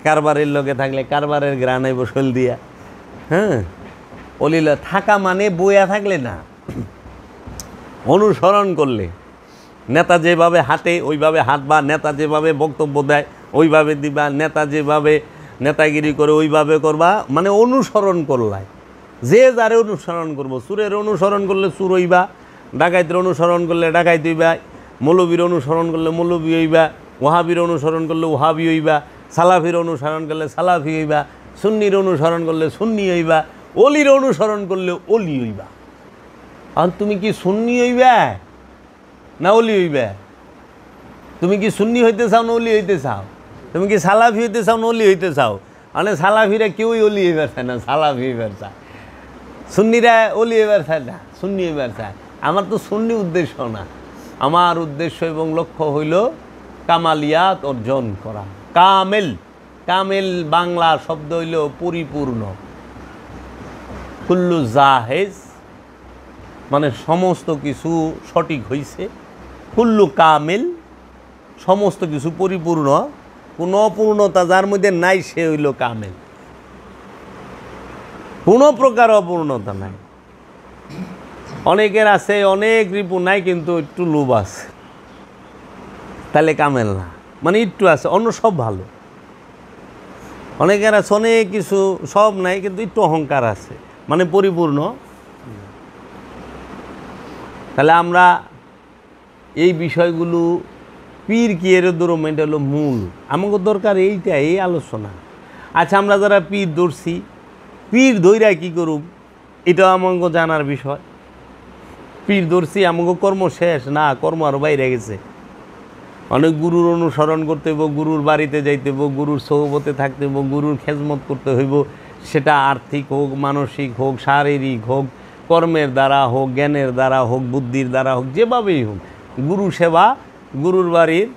Speaker 1: কারবারের লগে থাকলে কারবারের গ্যারান আইব শৈল দিয়া। হ্যাঁ, অলিল থাকা মানে বইয়া থাকলে না, অনুসরণ করলে। নেতা যেভাবে হাঁটে ওইভাবে হাঁটবা, নেতা যেভাবে বক্তব্য দেয় ওইভাবে দিবা, নেতা যেভাবে নেতাগিরি করে ওইভাবে করবা। মানে অনুসরণ করলাই, যে যারে অনুসরণ করবো। সুরের অনুসরণ করলে সুর হইবা, ডাকাইতের অনুসরণ করলে ডাকাইত হইবা, মৌলবীর অনুসরণ করলে মৌলবী হইবা, ওহাবির অনুসরণ করলে ওহাবি হইবা, সালাফির অনুসরণ করলে সালাফি হইবা, সুন্নির অনুসরণ করলে সুন্নি হইবা, অলির অনুসরণ করলে অলি হইবা। আর তুমি কি সুন্নি হইবা না অলি হইবা? তুমি কি সুন্নি হইতে চাও না অলি হইতে চাও? তুমি কি সালাফি হইতে চাও না অলি হইতে চাও? মানে সালাফিরা কেউই অলি হইবার চায় না, সালাফি হইবার চায়। সুন্নিরা অলি হইবার চায় না, সুন্নি হইবার চায়। আমার তো সুন্নি উদ্দেশ্য না, আমার উদ্দেশ্য এবং লক্ষ্য হইল কামালিয়াত অর্জন করা। কামেল, কামেল বাংলা শব্দ হইল পরিপূর্ণ। কুল্লু জাহেজ মানে সমস্ত কিছু সঠিক হইছে। কুল্লু কামেল সমস্ত কিছু পরিপূর্ণ, কোনো অপূর্ণতা যার মধ্যে নাই সে হইল কামেল। কোনো প্রকার অপূর্ণতা নাই। অনেকের আছে অনেক রিপু নাই কিন্তু একটু লোভ আছে, তাহলে কামেল না। মানে একটু আছে, অন্য সব ভালো। অনেকের আছে অনেক কিছু সব নাই কিন্তু একটু অহংকার আছে, মানে পরিপূর্ণ। তাহলে আমরা এই বিষয়গুলো পীর কি এর দূরম, এটা হলো মূল। আমাকে দরকার এইটা, এই আলোচনা। আচ্ছা, আমরা যারা পীর ধরছি, পীর ধৈরা কী করুম, এটাও আমাকে জানার বিষয়। পীর ধরছি, আমাকে কর্ম শেষ না, কর্ম আরও বাইরে গেছে। অনেক গুরুর অনুসরণ করতে হইব, গুরুর বাড়িতে যাইতে হইব, গুরুর সহবতে থাকতে হইব, গুরুর খেজমত করতে হইব। সেটা আর্থিক হোক, মানসিক হোক, শারীরিক হোক, কর্মের দ্বারা হোক, জ্ঞানের দ্বারা হোক, বুদ্ধির দ্বারা হোক, যেভাবেই হোক গুরু সেবা, গুরুর বাড়ির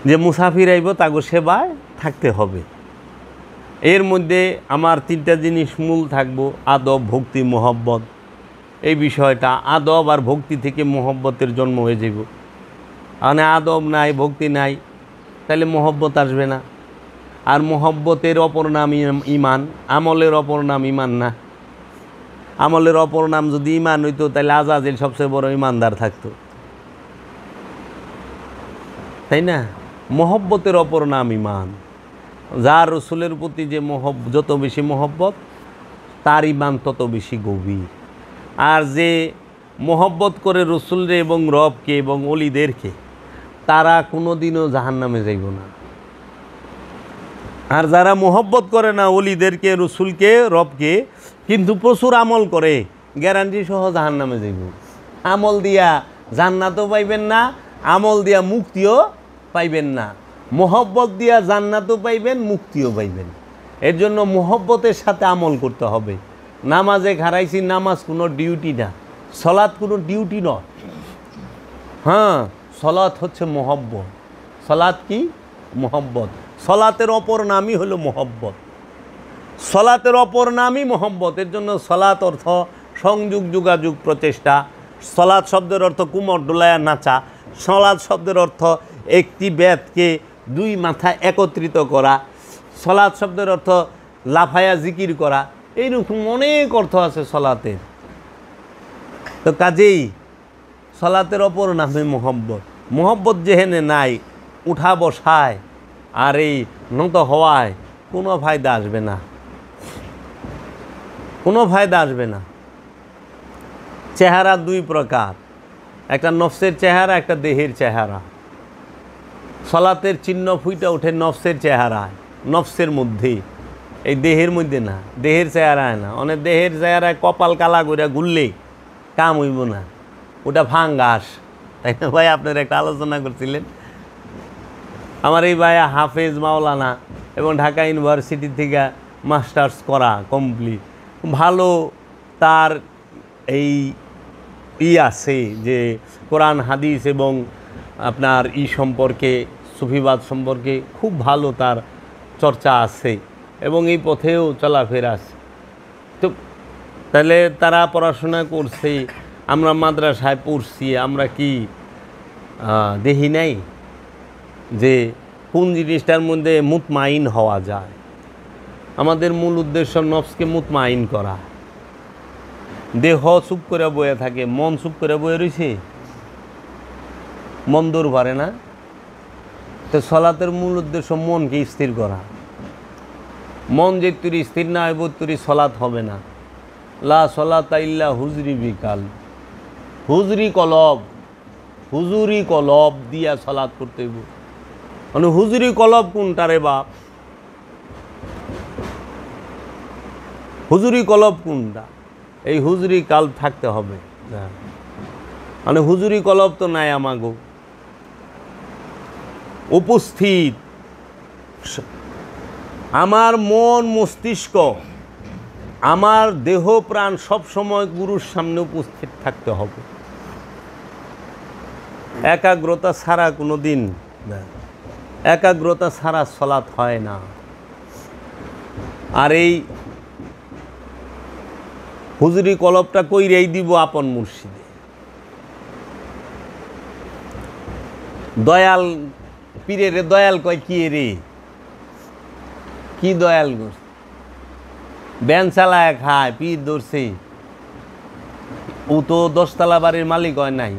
Speaker 1: যে মুসাফির আইব তাকে সেবায় থাকতে হবে। এর মধ্যে আমার 3টা জিনিস মূল থাকবো: আদব, ভক্তি, মহব্বত। এই বিষয়টা আদব আর ভক্তি থেকে মহব্বতের জন্ম হয়ে যাব। মানে আদব নাই, ভক্তি নাই, তাহলে মহব্বত আসবে না। আর মহব্বতের অপর নাম ইমান, আমলের অপর নাম ইমান না। আমলের অপর নাম যদি ইমান হইতো, তাহলে আজাজিল সবচেয়ে বড় ইমানদার থাকতো, তাই না? মহব্বতের অপর নাম ইমান। যার রসুলের প্রতি যে যত বেশি মহব্বত, তার ইমান তত বেশি গভীর। আর যে মহব্বত করে রসুলরে এবং রবকে এবং অলিদেরকে, তারা কোনো দিনও জাহান্নামে যাইব না। আর যারা মহব্বত করে না অলিদেরকে, রসুলকে, রবকে, কিন্তু প্রচুর আমল করে, গ্যারান্টি সহ জাহান্নামে যাইব। আমল দিয়া জান্নাতও পাইবেন না, আমল দিয়া মুক্তিও পাইবেন না। মহব্বত দিয়া জান্নাতও পাইবেন, মুক্তিও পাইবেন। এর জন্য মহব্বতের সাথে আমল করতে হবে। নামাজে খারাইছি, নামাজ কোনো ডিউটি না, সলাৎ কোনো ডিউটি নয়। হ্যাঁ, সলাৎ হচ্ছে মহব্বত। সলাৎ কি? মহব্বত। সলাতের অপর নামই হলো মহব্বত। সলাতের অপর নামই মহব্বত। এর জন্য সলাৎ অর্থ সংযোগ, যোগাযোগ, প্রচেষ্টা। সলাৎ শব্দের অর্থ কুমর ডোলায়া নাচা। সলাৎ শব্দের অর্থ একটি বেদকে 2 মাথা একত্রিত করা। সলাৎ শব্দের অর্থ লাফায়া জিকির করা। এইরকম অনেক অর্থ আছে সলাতের। তো কাজেই সলাতের অপর নামে মহব্বত। মহব্বত যেহেনে নাই, উঠা বসায় আর এই নত হওয়ায় কোনো ফায়দা আসবে না, কোনো ফায়দা আসবে না। চেহারা 2 প্রকার, একটা নফসের চেহারা, একটা দেহের চেহারা। সলাতের চিহ্ন ফুইটা ওঠে নফসের চেহারায়, নফসের মধ্যে, এই দেহের মধ্যে না, দেহের চেহারায় না। অনেক দেহের চেহারায় কপাল কালা করে ঘুরলে কাম হইব না, ওটা ফাঙ্গাস, তাই না ভাই? আপনারা একটা আলোচনা করছিলেন। আমার এই ভাই হাফেজ, মাওলানা এবং ঢাকা ইউনিভার্সিটি থেকে মাস্টার্স করা কমপ্লিট, ভালো তার এই আছে যে কোরআন হাদিস এবং আপনার সম্পর্কে, সুফিবাদ সম্পর্কে খুব ভালো তার চর্চা আছে এবং এই পথেও চলাফেরা আছে। তো তাহলে তারা পড়াশোনা করছে, আমরা মাদ্রাসায় পড়ছি, আমরা কি দেখি নাই যে কোন জিনিসটার মধ্যে মুতমাইন হওয়া যায়? আমাদের মূল উদ্দেশ্য নফসকে মুতমাইন করা। দেহ চুপ করে বয়ে থাকে, মন চুপ করে বয়ে রয়েছে, মন দূর পারে না। তো সলাতের মূল উদ্দেশ্য মনকে স্থির করা। মন যে তুই স্থির না হইব, তুই সলাত হবে না। লা সলাতা ইল্লা হুজরি বিকাল। হুজরি কলব, হুজুরি কলব দিয়া সলাত করতে হইব। মানে হুজুরি কলব কোনটা রে বাপ? হুজুরি কলব কোনটা? এই হুজুরি কাল থাকতে হবে। মানে হুজুরি কলব তো নাই আমাগো। উপস্থিত আমার মন, মস্তিষ্ক, আমার দেহ, প্রাণ সব সময় গুরুর সামনে উপস্থিত থাকতে হবে। একাগ্রতা ছাড়া কোনো দিন, একাগ্রতা ছাড়া সলাৎ হয় না। আর এই হুজুরি কলবটা কইরেই দিব আপন মুর্শিদে। দয়াল পীরের দয়াল কয় কি রে? কি দয়াল গোস? ব্যান চালায় খায়, পীর ধরছে। ও তো 10 তলা বাড়ির মালিক হয় নাই,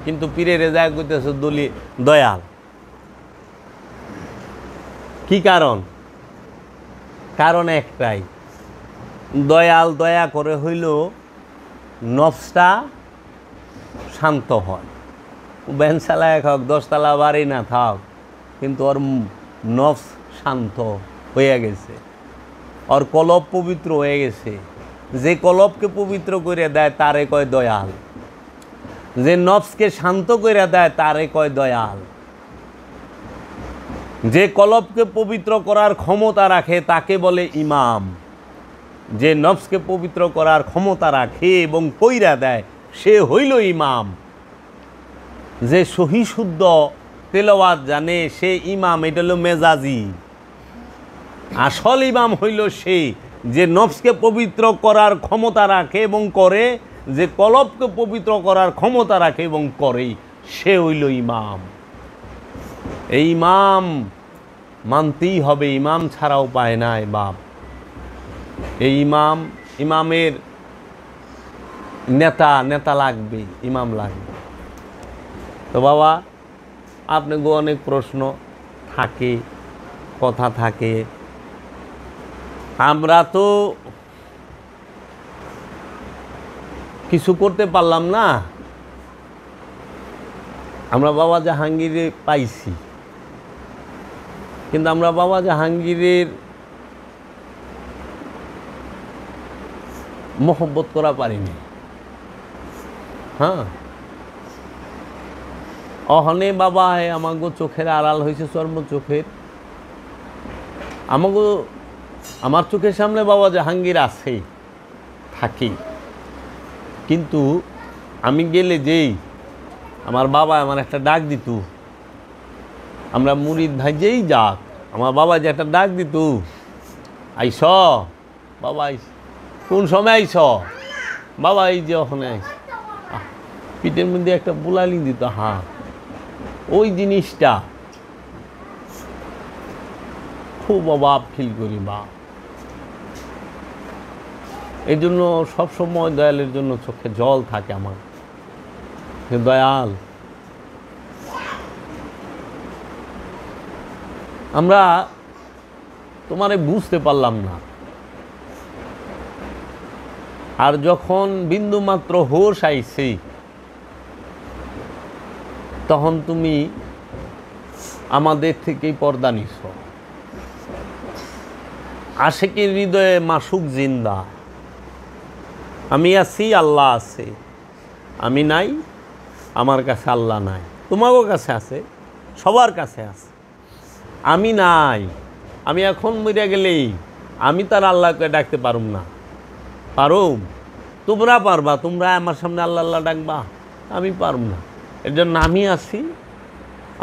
Speaker 1: কিন্তু পীরের যায় কইতেছে দয়াল। কি কারণ? কারণ একটাই, দয়াল দয়া করে হইল নফসটা শান্ত হয়, ভ্যান চালায় খাওক, 10 তলা বাড়ি না থাক, কিন্তু ওর নফস শান্ত হয়ে গেছে, ওর কলব পবিত্র হয়ে গেছে। যে কলবকে পবিত্র করে দেয় তারে কয় দয়াল, যে নফসকে শান্ত করে দেয় তারে কয় দয়াল। যে কলবকে পবিত্র করার ক্ষমতা রাখে তাকে বলে ইমাম। যে নফসকে পবিত্র করার ক্ষমতা রাখে এবং কইরা দেয় সে হইল ইমাম। যে সহি শুদ্ধ তেলাওয়াত জানে সে ইমাম, এটা হলো মেজাজি। আসল ইমাম হইল সে যে নফসকে পবিত্র করার ক্ষমতা রাখে এবং করে, যে কলবকে পবিত্র করার ক্ষমতা রাখে এবং করে, সে হইল ইমাম। এই ইমাম মানতেই হবে, ইমাম ছাড়া উপায় নাই বাপ। এই ইমামের নেতা লাগবে, ইমাম লাগবে। তো বাবা, আপনাকে অনেক প্রশ্ন থাকে, কথা থাকে। আমরা তো কিছু করতে পারলাম না। আমরা বাবা জাহাঙ্গীরে পাইছি, কিন্তু আমরা বাবা জাহাঙ্গীরের মোহব্বত করা পারিনি। হ্যাঁ, অহনে বাবা আমাগো চোখের আড়াল হয়েছে, চর্ম চোখের। আমার চোখের সামনে বাবা জাহাঙ্গীর আছে, থাকি, কিন্তু আমি গেলে যেই আমার বাবা আমার একটা ডাক দিত, আমরা মুরিদ ভাই যেই যাক, আমার বাবা যে একটা ডাক দিত, আইস বাবা, আইস, কোন সময় আইস বাবা, এই যে ওখানে আইস, পিঠের মধ্যে একটা বুলালি দিত। হ্যাঁ, ওই জিনিসটা খুব অভাব ফিল করি বা। এই জন্য সবসময় দয়ালের জন্য চোখে জল থাকে আমার। দয়াল, আমরা তোমারে বুঝতে পারলাম না, আর যখন বিন্দুমাত্র হোশ আইছে তখন তুমি আমাদের থেকেই পর্দা নিছ। আশিকের হৃদয়ে মাসুক জিন্দা। আমি আছি, আল্লাহ আছে। আমি নাই, আমার কাছে আল্লাহ নাই। তোমারও কাছে আছে, সবার কাছে আছে। আমি নাই, আমি এখন মরে গেলেই আমি তার আল্লাহকে ডাকতে পারুম না। পারুম? তোমরা পারবা, তোমরা আমার সামনে আল্লাহ আল্লাহ ডাকবা, আমি পারুম না। এর জন্য আমি আছি,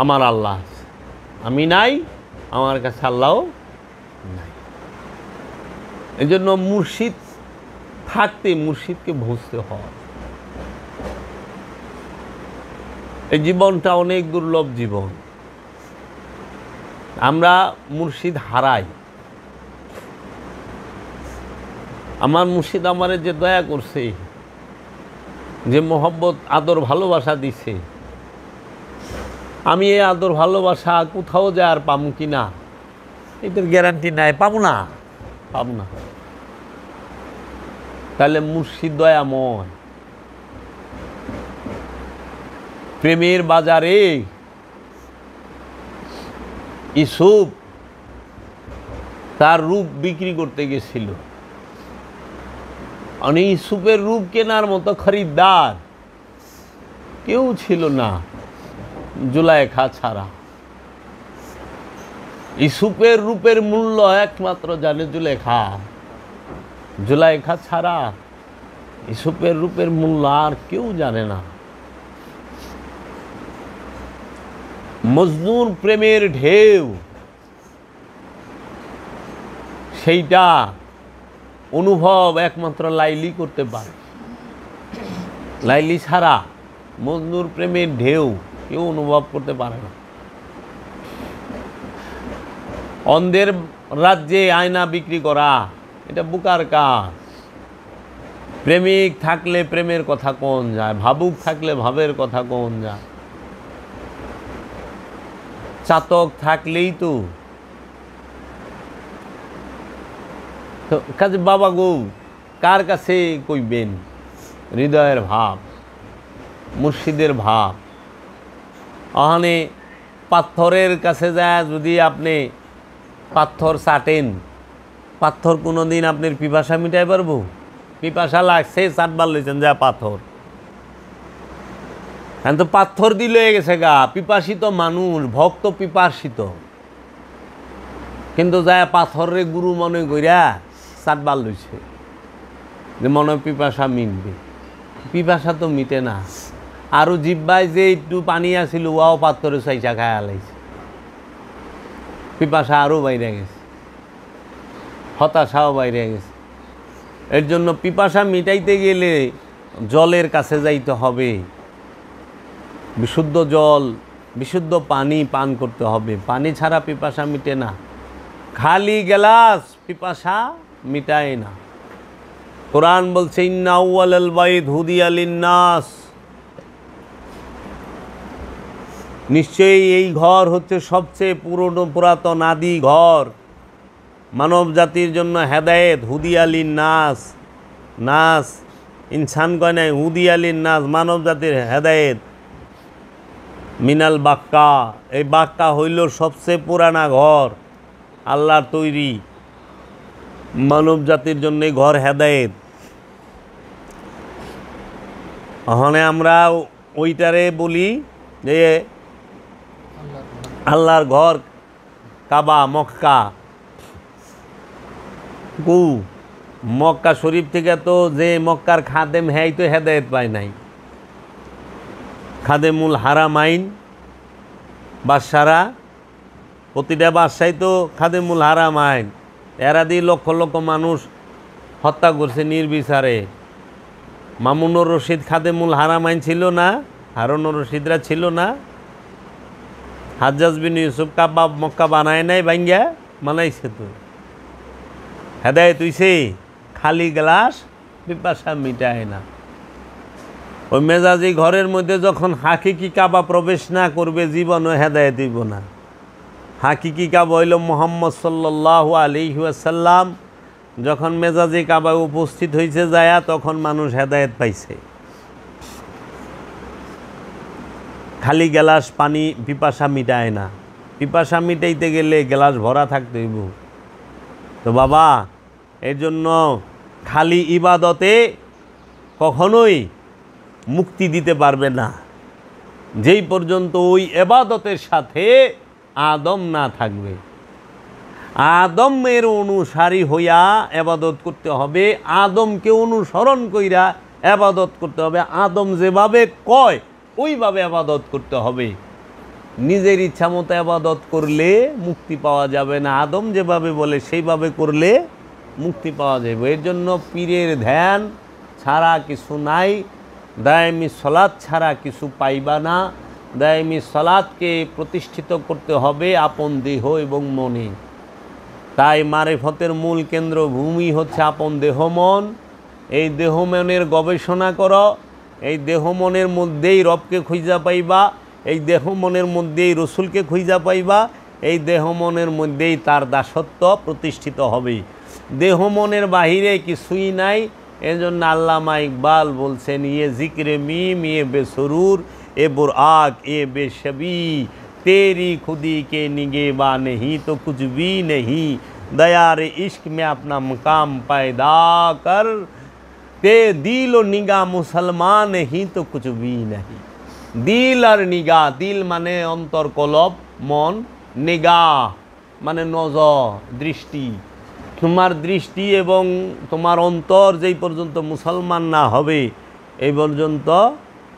Speaker 1: আমার আল্লাহ আছে। আমি নাই, আমার কাছে আল্লাহও নাই। এই জন্য মুর্শিদ থাকতে মুর্শিদকে বুঝতে হয়। এই জীবনটা অনেক দুর্লভ জীবন। আমরা মুর্শিদ হারাই। আমার মুর্শিদ আমারে যে দয়া করছে, যে মোহব্বত আদর ভালোবাসা দিছে, আমি এই আদর ভালোবাসা কোথাও যায় আর পাবো কি না এটার গ্যারান্টি নাই। পাবো না। তাহলে মুর্শিদ দয়াময়। প্রেমের বাজারে ইউসুফ তার রূপ বিক্রি করতে গেছিল, মানে ইউসুফের রূপ কেনার মতো খরিদ্দার কেউ ছিল না জুলাইখা ছাড়া। ইউসুফের রূপের মূল্য একমাত্র জানে জুলেখা। জুলাইখা ছাড়া ইউসুফের রূপের মূল্য আর কেউ জানে না। মজনুর প্রেমের ঢেউ, সেইটা অনুভব একমাত্র লাইলি করতে পারে। লাইলি ছাড়া মজনুর প্রেমের ঢেউ কেউ অনুভব করতে পারে না। অন্ধের রাজ্যে আয়না বিক্রি করা এটা বোকার কাজ। প্রেমিক থাকলে প্রেমের কথা কোন যায়, ভাবুক থাকলে ভাবের কথা কোন যায়। চাতক থাকলেই তো কাজে বাবা গো কার কাছে কইবেন হৃদয়ের ভাব, মুর্শিদের ভাব। ওখানে পাথরের কাছে যায় যদি আপনি পাথর চাটেন, পাথর কোনো দিন আপনার পিপাসা মিটাই পারবো? পিপাসা লাগছে, চাটবার লইছেন যা পাথর, এখন তো পাথর দিল হয়ে গেছে গা। পিপাসিত মানুষ, ভক্ত পিপাসিত, কিন্তু যায় পাথরে গুরু মনে কইরা চাটবার লইছে যে মনে পিপাসা মিটবে। পিপাসা তো মিটে না। আরও জিব্বায় যে একটু পানি আসিল ওয়াও পাথরে চাইছা খায়া লাইছে, পিপাসা আরও বাইরে গেছে, হতাশাও বাইরে গেছে। এর জন্য পিপাসা মিটাইতে গেলে জলের কাছে যাইতে হবে, বিশুদ্ধ জল, বিশুদ্ধ পানি পান করতে হবে। পানি ছাড়া পিপাসা মিটে না, খালি গ্লাস পিপাসা মিটায় না। কোরআন বলছে ইন্না আউয়ালাল বাইত হুদিয়া লিন্নাস, নিশ্চয়ই এই ঘর হচ্ছে সবচেয়ে পুরাতন আদি ঘর, মানব জাতির জন্য হেদায়েত। হুদিয়া লিন্নাস, নাস ইনসান কয় নাই, হুদিয়া লিন্নাস মানব জাতির হেদায়েত। মিনাল বাক্কা, এই বাক্কা হইল সবচেয়ে পুরানা ঘর, আল্লাহর তৈরি, মানব জাতির জন্য ঘর হেদায়েত। ওখানে আমরা ওইটারে বলি যে আল্লাহর ঘর কাবা, মক্কা। মক্কা শরীফ থেকে তো যে মক্কার খাদেম হ্যাঁ তো হেদায়েত পায় নাই। খাদেমুল হারামাইন বাদশারা, প্রতিটা বাদশাই তো খাদেমুল হারামাইন, এরা দিয়ে লক্ষ লক্ষ মানুষ হত্যা করছে নির্বিচারে। মামুনুর রশিদ খাদেমুল হারামাইন ছিল না? হারুনুর রশিদরা ছিল না? হাজ্জাজ বিন ইউসুফ কাবা মক্কা বানায় নাই, ভাঙ্গা বানাইছে তো। হেদায়েত হইছে, খালি গ্লাস পিপাসা মিটায় না। ওই মেজাজি ঘরের মধ্যে যখন হাকিকি কাবা প্রবেশ না করবে জীবনও হেদায়েত হইব না। হাকিকি কাবা হইল মুহাম্মদ সাল্লাল্লাহু আলাইহি ওয়াসাল্লাম, যখন মেজাজি কাবায় উপস্থিত হয়েছে যায়া তখন মানুষ হেদায়েত পাইছে। খালি গ্লাস পানি পিপাসা মিটায় না, পিপাসা মিটাইতে গেলে গ্লাস ভরা থাকতে হইব। তো বাবা, এর জন্য খালি ইবাদতে কখনোই মুক্তি দিতে পারবে না যেই পর্যন্ত ওই ইবাদতের সাথে আদম না থাকবে। আদমের অনুসারী হইয়া ইবাদত করতে হবে, আদমকে অনুসরণ কইরা ইবাদত করতে হবে। আদম যেভাবে কয় ওইভাবে ইবাদত করতে হবে। নিজের ইচ্ছা মতো ইবাদত করলে মুক্তি পাওয়া যাবে না, আদম যেভাবে বলে সেইভাবে করলে মুক্তি পাওয়া যাবে। এর জন্য পীরের ধ্যান ছাড়া কিছু নাই, দায়মি সলাৎ ছাড়া কিছু পাইবা না। দায়মি সলাৎকে প্রতিষ্ঠিত করতে হবে আপন দেহ এবং মনে। তাই মারিফতের মূল কেন্দ্র ভূমি হচ্ছে আপন দেহ মন। এই দেহ মনের গবেষণা করো, এই দেহ মনের মধ্যেই রবকে খুঁজা পাইবা, এই দেহ মনের মধ্যেই রসুলকে খুঁজা পাইবা, এই দেহ মনের মধ্যেই তার দাসত্ব প্রতিষ্ঠিত হবে। দেহ মনের বাহিরে কিছুই নাই। এজন্য আল্লামা ইকবাল বলছেন ইয়ে জিক্রে মিম ইয়ে বেসরুর এ বুরআক এ বেশবি तेरी खुदी के निगेबा नहीं तो कुछ भी नहीं दयार इश्क में अपना मकाम पैदा कर ते दिल और निगाह मुसलमान ही तो कुछ भी नहीं। दिल और निगाह, दिल माने अंतर कलब मन, निगाह माने नजर दृष्टि। তোমার দৃষ্টি এবং তোমার অন্তর যেই পর্যন্ত মুসলমান না হবে এই পর্যন্ত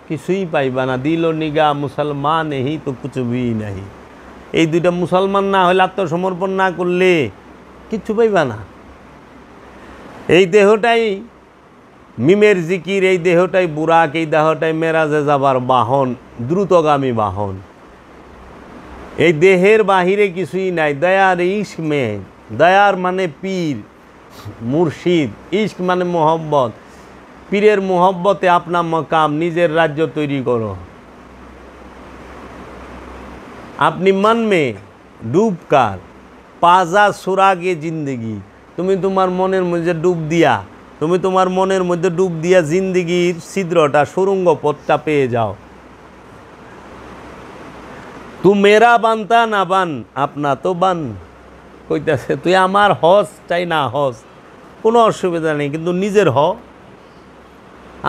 Speaker 1: কিছুই পাইবা না। দিল ও নিগাহ মুসলমান নেই তো কুচবি নাহি। এই দুইটা মুসলমান না হলে, আত্মসমর্পণ না করলে কিচ্ছু পাইবা না। এই দেহটাই মিমের জিকির, এই দেহটাই বুরাক, এই দেহটাই মেরাজে যাবার বাহন, দ্রুতগামী বাহন। এই দেহের বাহিরে কিছুই নাই। দয়ার ইশক মে, দয়ার মানে পীর মুর্শিদ, ইশক মানে মোহব্বত। পীরের মোহব্বতে আপনার মকাম, নিজের রাজ্য তৈরি করো। আপনি মন মে ডুবকার পাজা সুরাগে জিন্দগি, তুমি তোমার মনের মধ্যে ডুব দিয়া, তুমি তোমার মনের মধ্যে ডুব দিয়া জিন্দগির ছিদ্রটা, সুরঙ্গ পথটা পেয়ে যাও। তু মেরা বানতা না বান আপনা তো বান, কইতাছে তুই আমার হস চাই না হস, কোনো অসুবিধা নেই, কিন্তু নিজের হ।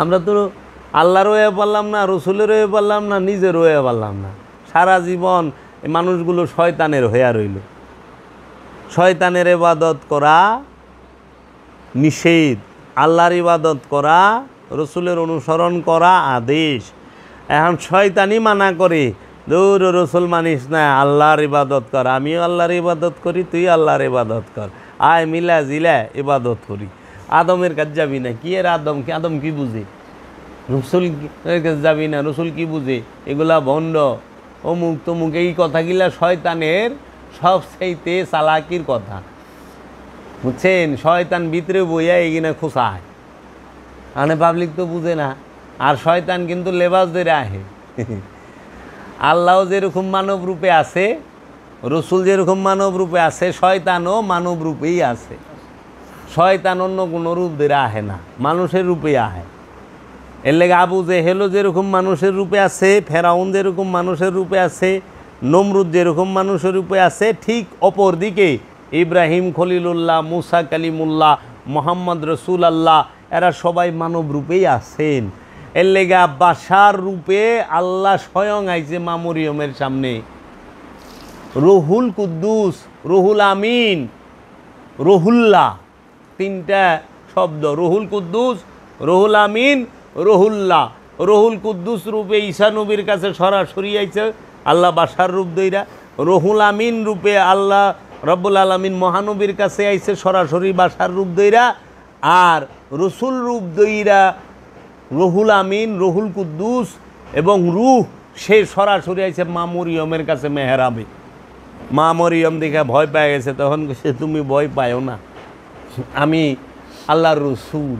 Speaker 1: আমরা তো আল্লাহরও হয়ে পারলাম না, রসুলেরও হয়ে পারলাম না, নিজেরও হয়ে পারলাম না। সারা জীবন এই মানুষগুলো শয়তানের হইয়া রইল। শয়তানের ইবাদত করা নিষেধ, আল্লাহর ইবাদত করা, রসুলের অনুসরণ করা আদেশ। এখন শয়তানি মানা করে, দূর রসুল মানিস না, আল্লাহর ইবাদত কর, আমিও আল্লাহর ইবাদত করি, তুই আল্লাহর ইবাদত কর, আয় মিলা জিলা ইবাদত করি। আদমের কাছে যাবি না, কি এর আদম কি বুঝে? রসুল কাছে যাবি না, রসুল কি বুঝে? এগুলা ভণ্ড, অমুক তমুক, এই কথাগুলা শয়তানের সবচাইতে চালাকির কথা, বুঝছেন? শয়তান ভিতরে বইয়া এগিনা খোঁচায়, মানে পাবলিক তো বুঝে না। আর শয়তান কিন্তু লেবাস ধরে আহে। আল্লাহ যেরকম মানব রূপে আছে, রসুল যেরকম মানব রূপে আছে, শয়তানও মানব রূপেই আছে। শয়তান অন্য কোনো রূপ ধরে আহে না, মানুষের রূপে আহে। এর লেগে আবু জেহেলও যেরকম মানুষের রূপে আছে, ফেরাউন যেরকম মানুষের রূপে আছে, নমরুদ যেরকম মানুষের রূপে আছে, ঠিক অপর দিকে ইব্রাহিম খলিলুল্লাহ, মুসা কালিমুল্লাহ, মোহাম্মদ রসুল আল্লাহ, এরা সবাই মানব রূপেই আছেন। এর লেগা বাশার রূপে আল্লাহ স্বয়ং আইছে মা মরিয়মের সামনে। রুহুল কুদ্দুস, রুহুল আমিন, রহুল্লাহ, তিনটা শব্দ, রুহুল কুদ্দুস, রুহুল আমিন, রহুল্লাহ। রহুল কুদ্দুস রূপে ঈসা নবীর কাছে সরাসরি আইছে আল্লাহ বাশার রূপ দইরা। রহুল আমিন রূপে আল্লাহ রব্বুল আলামিন মহানবীর কাছে আইছে সরাসরি বাশার রূপ দইরা। আর রসুল রূপ দইরা রহুল আমিন, রহুল কুদ্দুস এবং রুহ, সে সরাসরি আইছে মা মরিয়মের কাছে মেহরাবে। মা মরিয়ম দেখে ভয় পেয়ে গেছে, তখন সে তুমি ভয় পায়ও না, আমি আল্লাহর রসুল,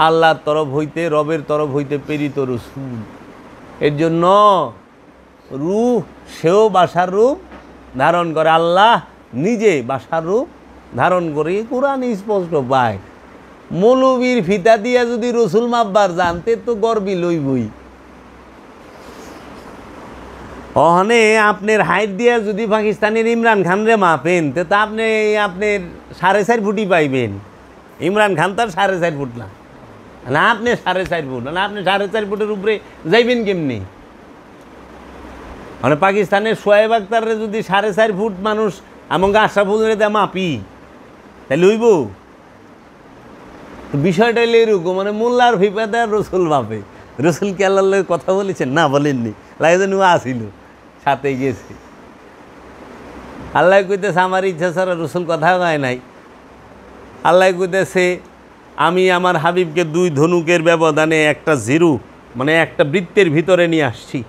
Speaker 1: আল্লাহর তরফ হইতে, রবের তরফ হইতে প্রেরিত রসুল। এর জন্য রূহ সেও বাশার রূপ ধারণ করে, আল্লাহ নিজে বাশার রূপ ধারণ করে। কোরআন স্পষ্ট পায়। মৌলবীর ফিতা দিয়া যদি রসুল মাপবার জানতে তো গর্বি লইবই। ওখানে আপনার হাইট দিয়া যদি পাকিস্তানের ইমরান খান রে মাপেন, তো আপনি আপনার 4.5 ফুটই পাইবেন। ইমরান খান তার 4.5 ফুট না, না আপনি 4.5 ফুট, না আপনি 4.5 ফুটের উপরে যাইবেন কেমনি? মানে পাকিস্তানের শোয়েব আখতারে যদি 4.5 ফুট মানুষ আমাকে আশরাফুল রে মাপি, তাহলে হইব? বিষয়টা হইলে এরকম, মানে মোল্লার ফিপাতে রসুল মাপে। রসুল কি আল্লাহর কথা বলেছেন? না, বলেননি। লাগে যেন আসিল, সাথে গেছে। আল্লাহ কইতেছে আমার ইচ্ছা ছাড়া রসুল কথা কয় নাই। আল্লাহ কইতেছে আমি আমার হাবিবকে 2 ধনুকের ব্যবধানে একটা জিরু, মানে একটা বৃত্তের ভিতরে নিয়ে আসছি।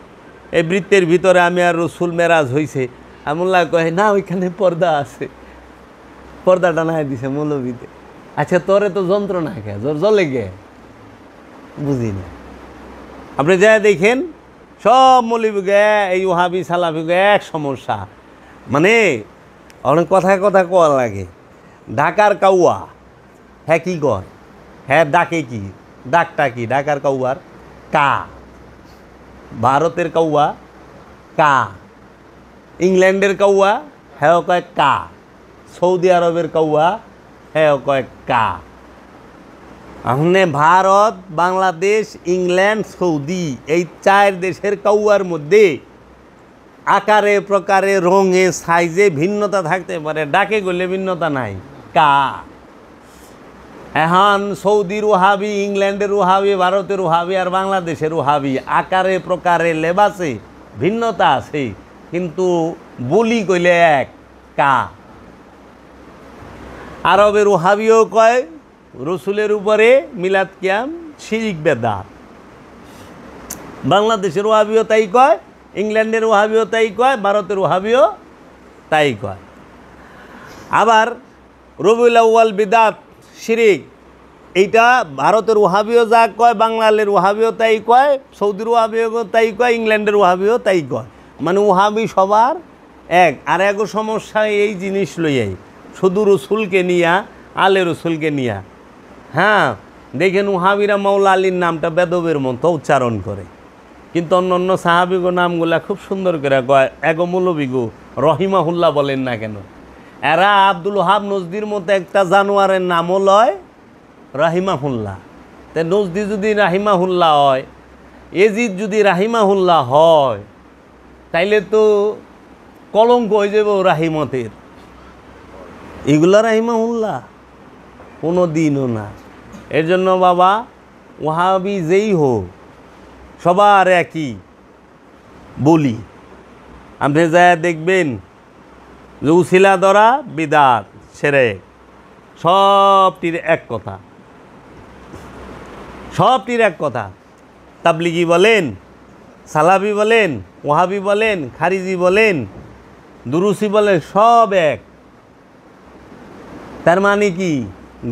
Speaker 1: এই বৃত্তের ভিতরে আমি আর রসুল মেরাজ হয়েছে। আমুল্লাহ কয় না, ওইখানে পর্দা আছে, পর্দাটা না দিছে মৌলবীতে। আচ্ছা তোরে তো যন্ত্রণা কে, জলে গে, বুঝি না। আপনি যা দেখেন সব মৌলবী গে, এই ওহাবি সালাফি গে এক সমস্যা। মানে অনেক কথা কোয়া লাগে। ঢাকার কাউয়া, হ্যাঁ কি কয়, হ্যাঁ ডাকে কি, ডাকটা কি? ঢাকার কাউয়ার কা, ভারতের কাউয়া কা, ইংল্যান্ডের কাউয়া হ্যাঁ কয় কা, সৌদি আরবের কাউয়া হ্যাঁ কয় কা। আপনি ভারত, বাংলাদেশ, ইংল্যান্ড, সৌদি, এই 4 দেশের কাউয়ার মধ্যে আকারে প্রকারে রঙে সাইজে ভিন্নতা থাকতে পারে, ডাকে গেলে ভিন্নতা নাই, কা। এখন সৌদির ওহাবি, ইংল্যান্ডের ওহাবি, ভারতের ওহাবি আর বাংলাদেশের ওহাবি আকারে প্রকারে লেবাসে ভিন্নতা আছে, কিন্তু বলি কইলে এক, কা। আরবের ওহাবিও কয় রসুলের উপরে মিলাদ কিয়াম শিরিক বেদাত। বাংলাদেশের ওহাবিও তাই কয়, ইংল্যান্ডের ওহাবিও তাই কয়, ভারতের ওহাবিও তাই কয়। আবার রবিউল আউয়াল বিদাত শিরিক, এইটা ভারতের ওহাবিও যা কয়, বাংলাদেশের ওহাবিও তাই কয়, সৌদির ওহাবিও তাই কয়, ইংল্যান্ডের ওহাবিও তাই কয়। মানে ওহাবি সবার এক। আর এক সমস্যা এই জিনিস লইয়াই, শুধু রসুলকে নিয়া, আলে রসুলকে নিয়া। হ্যাঁ দেখেন ওহাবিরা মাওলা আলীর নামটা বেদবের মতো উচ্চারণ করে। কিন্তু অন্য অন্য সাহাবিগো নামগুলা খুব সুন্দর করে কয়, এগো মৌলবিগো রহিমাহুল্লাহ বলেন না কেন? এরা আব্দুল ওহাব নজদির মতো একটা জানোয়ারের নামও লয় রাহিমাহুল্লাহ। তে নজদি যদি রাহিমাহুল্লাহ হয়, এজিদ যদি রাহিমাহুল্লাহ হয়, তাইলে তো কলঙ্ক হয়ে যাবে রাহিমতের। এগুলা রাহিমাহুল্লাহ কোনো দিনও না। এর জন্য বাবা ওহাবি যেই হোক সবার একই বলি। আপনি যা দেখবেন যে উসিলা ধরা বিদাত শিরক, সবটির এক কথা, সবটির এক কথা। তাবলিগি বলেন, সালাফি বলেন, ওহাবি বলেন, খারিজি বলেন, দুরুসি বলেন, সব এক। তার মানে কি?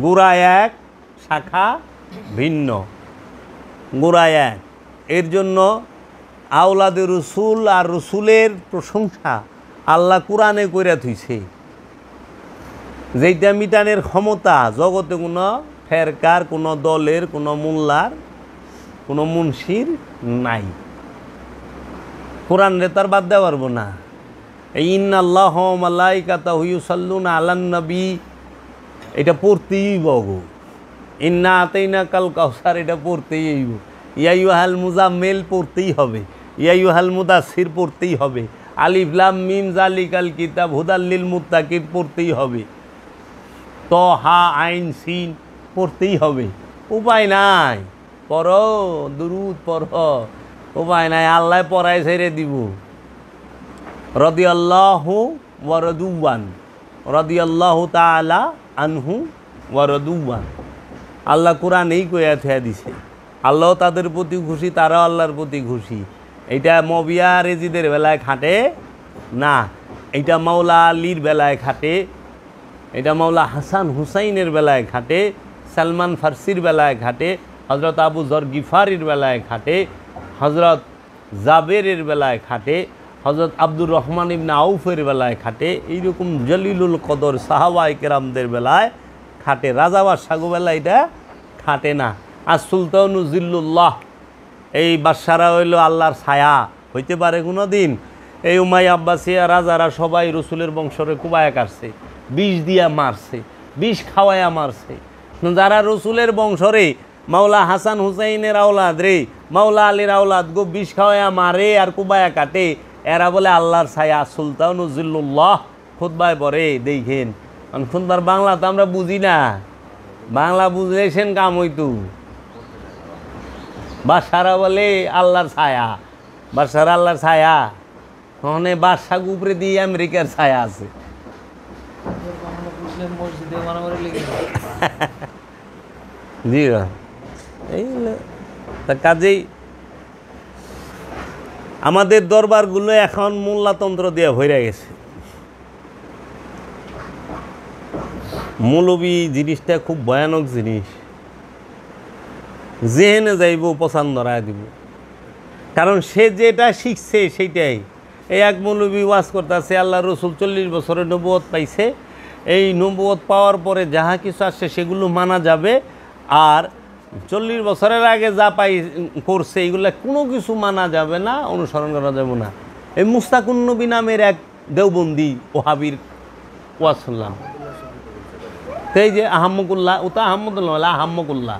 Speaker 1: গোড়া এক, শাখা ভিন্ন, গোড়া এক। এর জন্য আওলাদে রসুল আর রসুলের প্রশংসা আল্লাহ কোরআনে কইরা থুইছে, যেইটা মিটানের ক্ষমতা জগতে কোনো ফেরকার, কোনো দলের, কোনো মোল্লার, কোনো মুন্সির নাই। কোরআন রে তার বাদ দেওয়া পারবো না। এই ইন্নাল্লাহ ওয়া মালাইকাতাহু ইউসাল্লুনা আলান নবী, এটা পড়তেই বগো। ইন্না আতাইনাকাল কাউসার, এটা পড়তেই হইব। ইয়া আইয়ুহাল মুজাম্মিল পড়তেই হবে, ইয়া আইয়ুহাল মুদাসসির পড়তেই হবে, আলিফ লাম মিম যালিকাল কিতাব হুদাল লিল মুত্তাকিন পড়তেই হবে, তহা আইন সিন পড়তেই হবে। উপায় নাই, পড়ো, দুরুদ পড়ো, উপায় নাই। আল্লাহ পড়ায় ছেড়ে দিব। রাদিয়াল্লাহু ওয়া রাদুয়ান, রাদিয়াল্লাহু তাআলা আনহু ওয়া রাদুয়ান। আল্লাহ কোরআন এই কইয়া থিয়া দিছে। আল্লাহ তাদের প্রতি খুশি, তারাও আল্লাহর প্রতি খুশি। এইটা মবিয়া রেজিদের বেলায় খাটে না, এইটা মাওলা আলীর বেলায় খাটে, এটা মাওলা হাসান হুসাইনের বেলায় খাটে, সালমান ফার্সির বেলায় খাটে, হজরত আবু যর গিফারির বেলায় খাটে, হজরত জাবেরের বেলায় খাটে, হজরত আব্দুর রহমান ইবনে আউফের বেলায় খাটে। এইরকম জলিলুল কদর সাহাবায়ে কেরামদের বেলায় খাটে। রাজা বাদশাহর বেলায় এটা খাটে না। আর সুলতানু জিল্লুল্লাহ, এই বাদশারা হইল আল্লাহর ছায়া, হইতে পারে কোনো দিন? এই উমাইয়া আব্বাসিয়া রাজারা সবাই রসুলের বংশরে কুবায়া কাটছে, বিষ দিয়া মারছে, বিষ খাওয়ায়া মারছে। যারা রসুলের বংশরে মাওলা হাসান হুসাইনের আওলাদ রে, মাওলা আলীর আওলাদ গো বিষ খাওয়ায়া মারে আর কুবায়া কাটে, এরা বলে আল্লাহর ছায়া। সুলতানু জিল্লুল্লাহ খুতবায় পড়ে, দেখেন। খুতবার বাংলা তো আমরা বুঝি না, বাংলা বুঝলেছেন কাম হইতু। বাদশারা বলে আল্লাহর ছায়া, বাদশারা আল্লাহর ছায়া। ওখানে বাদশাহ উপরে দিয়ে আমেরিকার ছায়া আছে। জি, এই তা কাজেই আমাদের দরবারগুলো এখন মোল্লাতন্ত্র দিয়ে ভরে গেছে। মৌলবী জিনিসটা খুব ভয়ানক জিনিস। যেহেনে যাইব পছন্দ রায় দিব, কারণ সে যেটা শিখছে সেইটাই। এই এক মৌলবী ওয়াজ করতেছে আল্লাহ রসুল 40 বছরের নবুয়ত পাইছে, এই নবুয়ত পাওয়ার পরে যাহা কিছু আসছে সেগুলো মানা যাবে, আর 40 বছরের আগে যা করছে এইগুলো কোনো কিছু মানা যাবে না, অনুসরণ করা যাবে না। এই মুস্তাকুন নবী নামের এক দেওবন্দি ওহাবির ওয়াজ শুনলাম। এই যে আহাম্মকুল্লাহ, ও তো আহম্মদুল্লাহ, আহাম্মকুল্লাহ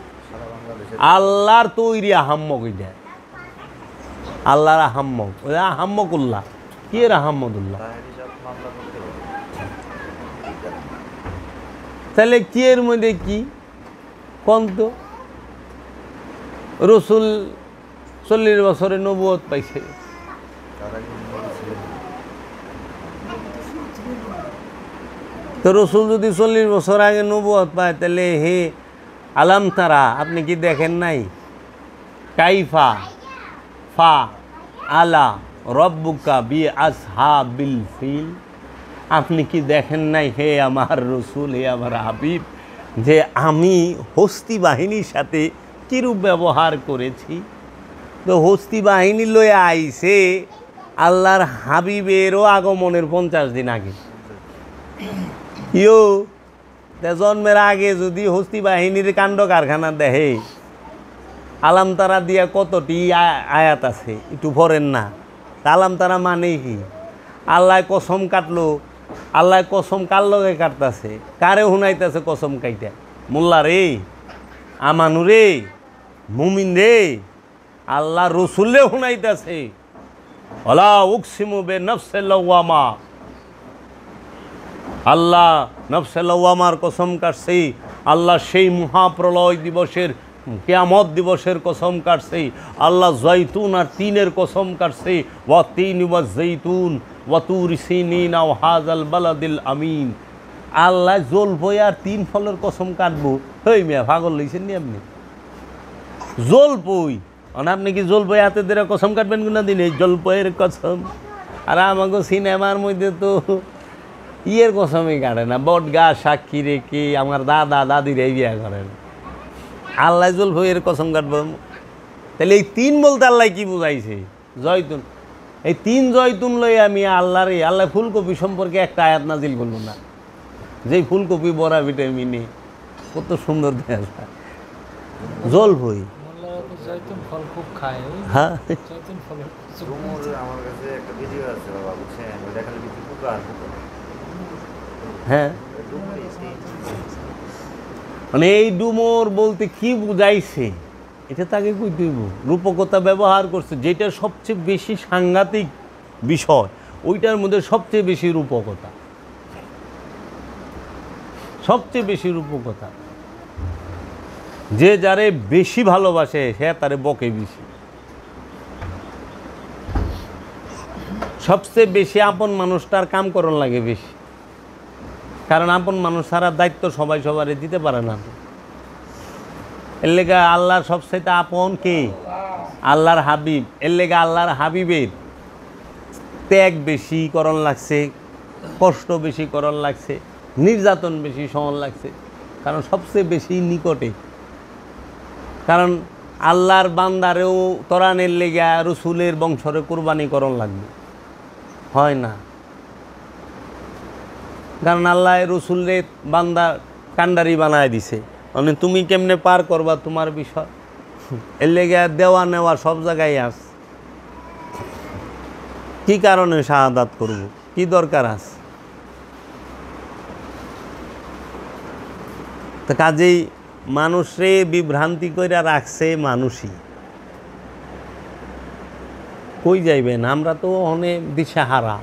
Speaker 1: আল্লাহর তৈরি আহাম্মক, এটা আল্লাহর আহাম্মক, ওই আহাম্মকুল্লাহ। কি এর আহম্মদুল্লাহ? তাহলে কি এর মধ্যে কি কোন? তো রসুল 40 বছরে নবুয়ত পাইছে, তো রসুল যদি 40 বছর আগে নবুয়ত পায়, তাহলে হে আলাম তারা, আপনি কি দেখেন নাই? কাইফা ফা আলা রব্বুকা বি আসহাবিল ফিল, আপনি কি দেখেন নাই হে আমার রসুল, হে আমার হাবিব, যে আমি হস্তি বাহিনীর সাথে কিরূপ ব্যবহার করেছি? তো হস্তি বাহিনী লয়ে আইছে আল্লাহর হাবিবেরও আগমনের 50 দিন আগে। জন্মের আগে যদি হস্তি বাহিনীর কাণ্ড কারখানা দেখে, আলাম তারা দিয়া কতটি আয়াত আছে একটু পড়েন না। আলাম তারা মানে কি? আল্লাহ কসম কাটলো, আল্লাহ কসম কার লগে কাটতেছে, কারে শুনাইতেছে কসম কাইটা? মোল্লা রে, আমানু রে, মুমিন রে, আল্লাহ রসুলে শুনাইতেছে। ওয়ালা উকসিমু বে নফসে লাওয়ামা, আল্লাহ নফসে লাওয়ামার কসম কাটছে। আল্লাহ সেই মহাপ্রলয় দিবসের, কিয়ামত দিবসের কসম কাটছে। আল্লাহ জৈতুন আর তিনের কসম কাটছে। ওয়া তিন ওয়া জৈতুন ওয়া তুর সিনিন ওয়া হাযাল বালাদিল আমিন। আল্লাহ জলপই আর তিন ফলের কসম কাটবো? হেই মিয়া, পাগল লইছেন নি আপনি? জলপই, মানে আপনি কি জলপই হাতে ধরে কসম কাটবেন কোন দিন? এই জলপইয়ের কসম। আর আমাকে সিনেমার মধ্যে তো ইয়ের কসমই কাটে না, বট গাছ সাক্ষী রেখে আমার দাদা দাদির এই বিয়া করেন। আল্লাহ জলপইয়ের কসম কাটব? তাহলে এই তিন বলতে আল্লাহ কি বুঝাইছে? জয়তুন, এই তিন জয়তুন লই আমি আল্লাহরে, আল্লাহ ফুলকপি সম্পর্কে একটা আয়াত নাজিল করল না? যেই ফুলকপি বড়া ভিটামিনে কত সুন্দর দেখা যায়। জলপই
Speaker 2: জয়তুন ফল খুব খায়।
Speaker 1: হ্যাঁ,
Speaker 2: জয়তুন ফল
Speaker 3: আমার কাছে একটা ভিডিও আছে বাবা, বুঝছেন? ওই দেখালে কিছু পোকা আর পোকা।
Speaker 1: হ্যাঁ, মানে এই ডুমর বলতে কি বুঝাইছে এটা তাকে কই দিব? রূপকতা ব্যবহার করছে, যেটা সবচেয়ে বেশি সাংঘাতিক বিষয়, ওইটার মধ্যে সবচেয়ে বেশি রূপকতা, সবচেয়ে বেশি রূপকতা। যে যারে বেশি ভালোবাসে সে তারে বকে বেশি। সবচেয়ে বেশি আপন মানুষটার কাম করন লাগে বেশি, কারণ আপন মানুষ ছাড়া দায়িত্ব সবাই সবারে দিতে পারে না। এর লেগে আল্লাহর সবচেয়ে আপন কে? আল্লাহর হাবিব। এর লেগে আল্লাহর হাবিবের ত্যাগ বেশি করণ লাগছে, কষ্ট বেশি করণ লাগছে, নির্যাতন বেশি সহন লাগছে, কারণ সবচেয়ে বেশি নিকটে। কারণ আল্লাহর বান্দারেও তরানের লেগে রসুলের বংশরে কোরবানি করণ লাগবে, হয় না? কারণ আল্লাহ রসুলের বান্দা কান্ডারি বানায় দিছে, মানে তুমি কেমনে পার করবা তোমার বিষয়। এর লেগে দেওয়া নেওয়া সব জায়গায় আস। কি কারণে শাহাদাত করব? কি দরকার আছে? তো কাজেই মানুষরে বিভ্রান্তি করে রাখছে মানুষই। কই যাইবেন? আমরা তো অনেক দিশাহারা।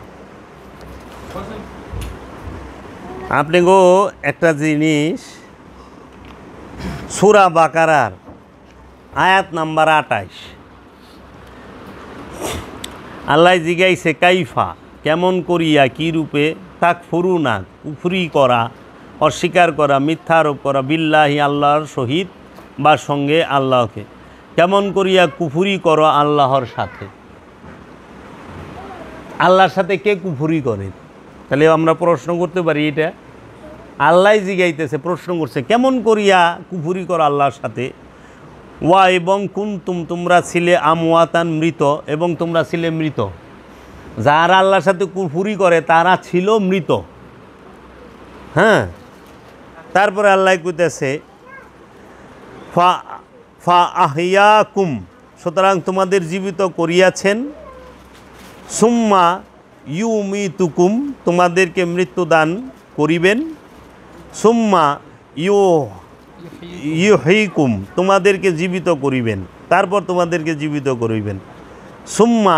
Speaker 1: আপনি গো একটা জিনিস, সূরা বাকারার আয়াত নাম্বার 28, আল্লাহ জিগাইছে কাইফা, কেমন করিয়া, কি রূপে, তাকফুরুনা, কুফরি করা, অস্বীকার করা, মিথ্যা আরোপ করা, বিল্লাহি, আল্লাহর সহিত বা সঙ্গে আল্লাহকে, কেমন করিয়া কুফরি করো আল্লাহর সাথে। আল্লাহর সাথে কে কুফরি করে? তাহলে আমরা প্রশ্ন করতে পারি, এটা আল্লাহ জিগাইতেছে, প্রশ্ন করছে, কেমন করিয়া কুফরি করো আল্লাহর সাথে। ওয়া এবং কুনতুম, তোমরা ছিলে, আমওয়াতান, মৃত, এবং তোমরা ছিলে মৃত। যারা আল্লাহর সাথে কুফরি করে তারা ছিল মৃত। হ্যাঁ, তারপরে আল্লাহ কইতেছে ফা আহিয়াকুম, সুতরাং তোমাদের জীবিত করিয়াছেন। সুম্মা ইউমিতুকুম, তোমাদেরকে মৃত্যুদান করিবেন। সুম্মা ইউহয়িকুম, তোমাদেরকে জীবিত করিবেন, তারপর তোমাদেরকে জীবিত করিবেন। সুম্মা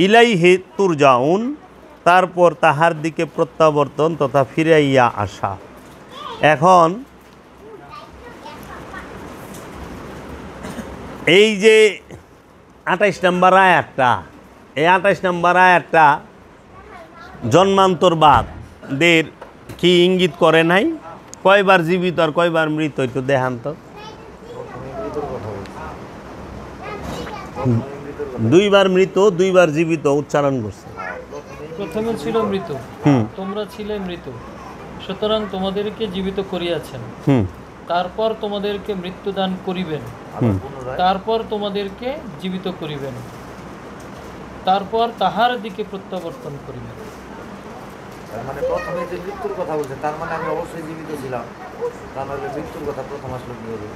Speaker 1: ইলাইহি তুরজাউন, তারপর তাহার দিকে প্রত্যাবর্তন তথা ফিরাইয়া আসা। এখন এই যে 28 নম্বর আয়াতটা, এই 28 নম্বর আয়াতটা জন্মান্তরবাদদের কি ইঙ্গিত করে নাই? কয়বার জীবিত আর কয়বার মৃত একটু দেখান তো। দুইবার মৃত, দুইবার জীবিত উচ্চারণ করছে।
Speaker 2: প্রথমে ছিল মৃত, তোমরা ছিলে মৃত, সুতরাং তোমাদেরকে জীবিত করিয়াছেন। তারপর তোমাদেরকে মৃত্যুদান করিবেন, তারপর তোমাদেরকে জীবিত করিবেন, তারপর তাহার দিকে প্রত্যাবর্তন করিবেন।
Speaker 3: মানে প্রথমে যে মৃত্যুর কথা বলছে, তার মানে আমি অবশ্যই জীবিত ছিলাম, তার মানে মৃত্যুর কথা প্রথম আসলো কি হবে?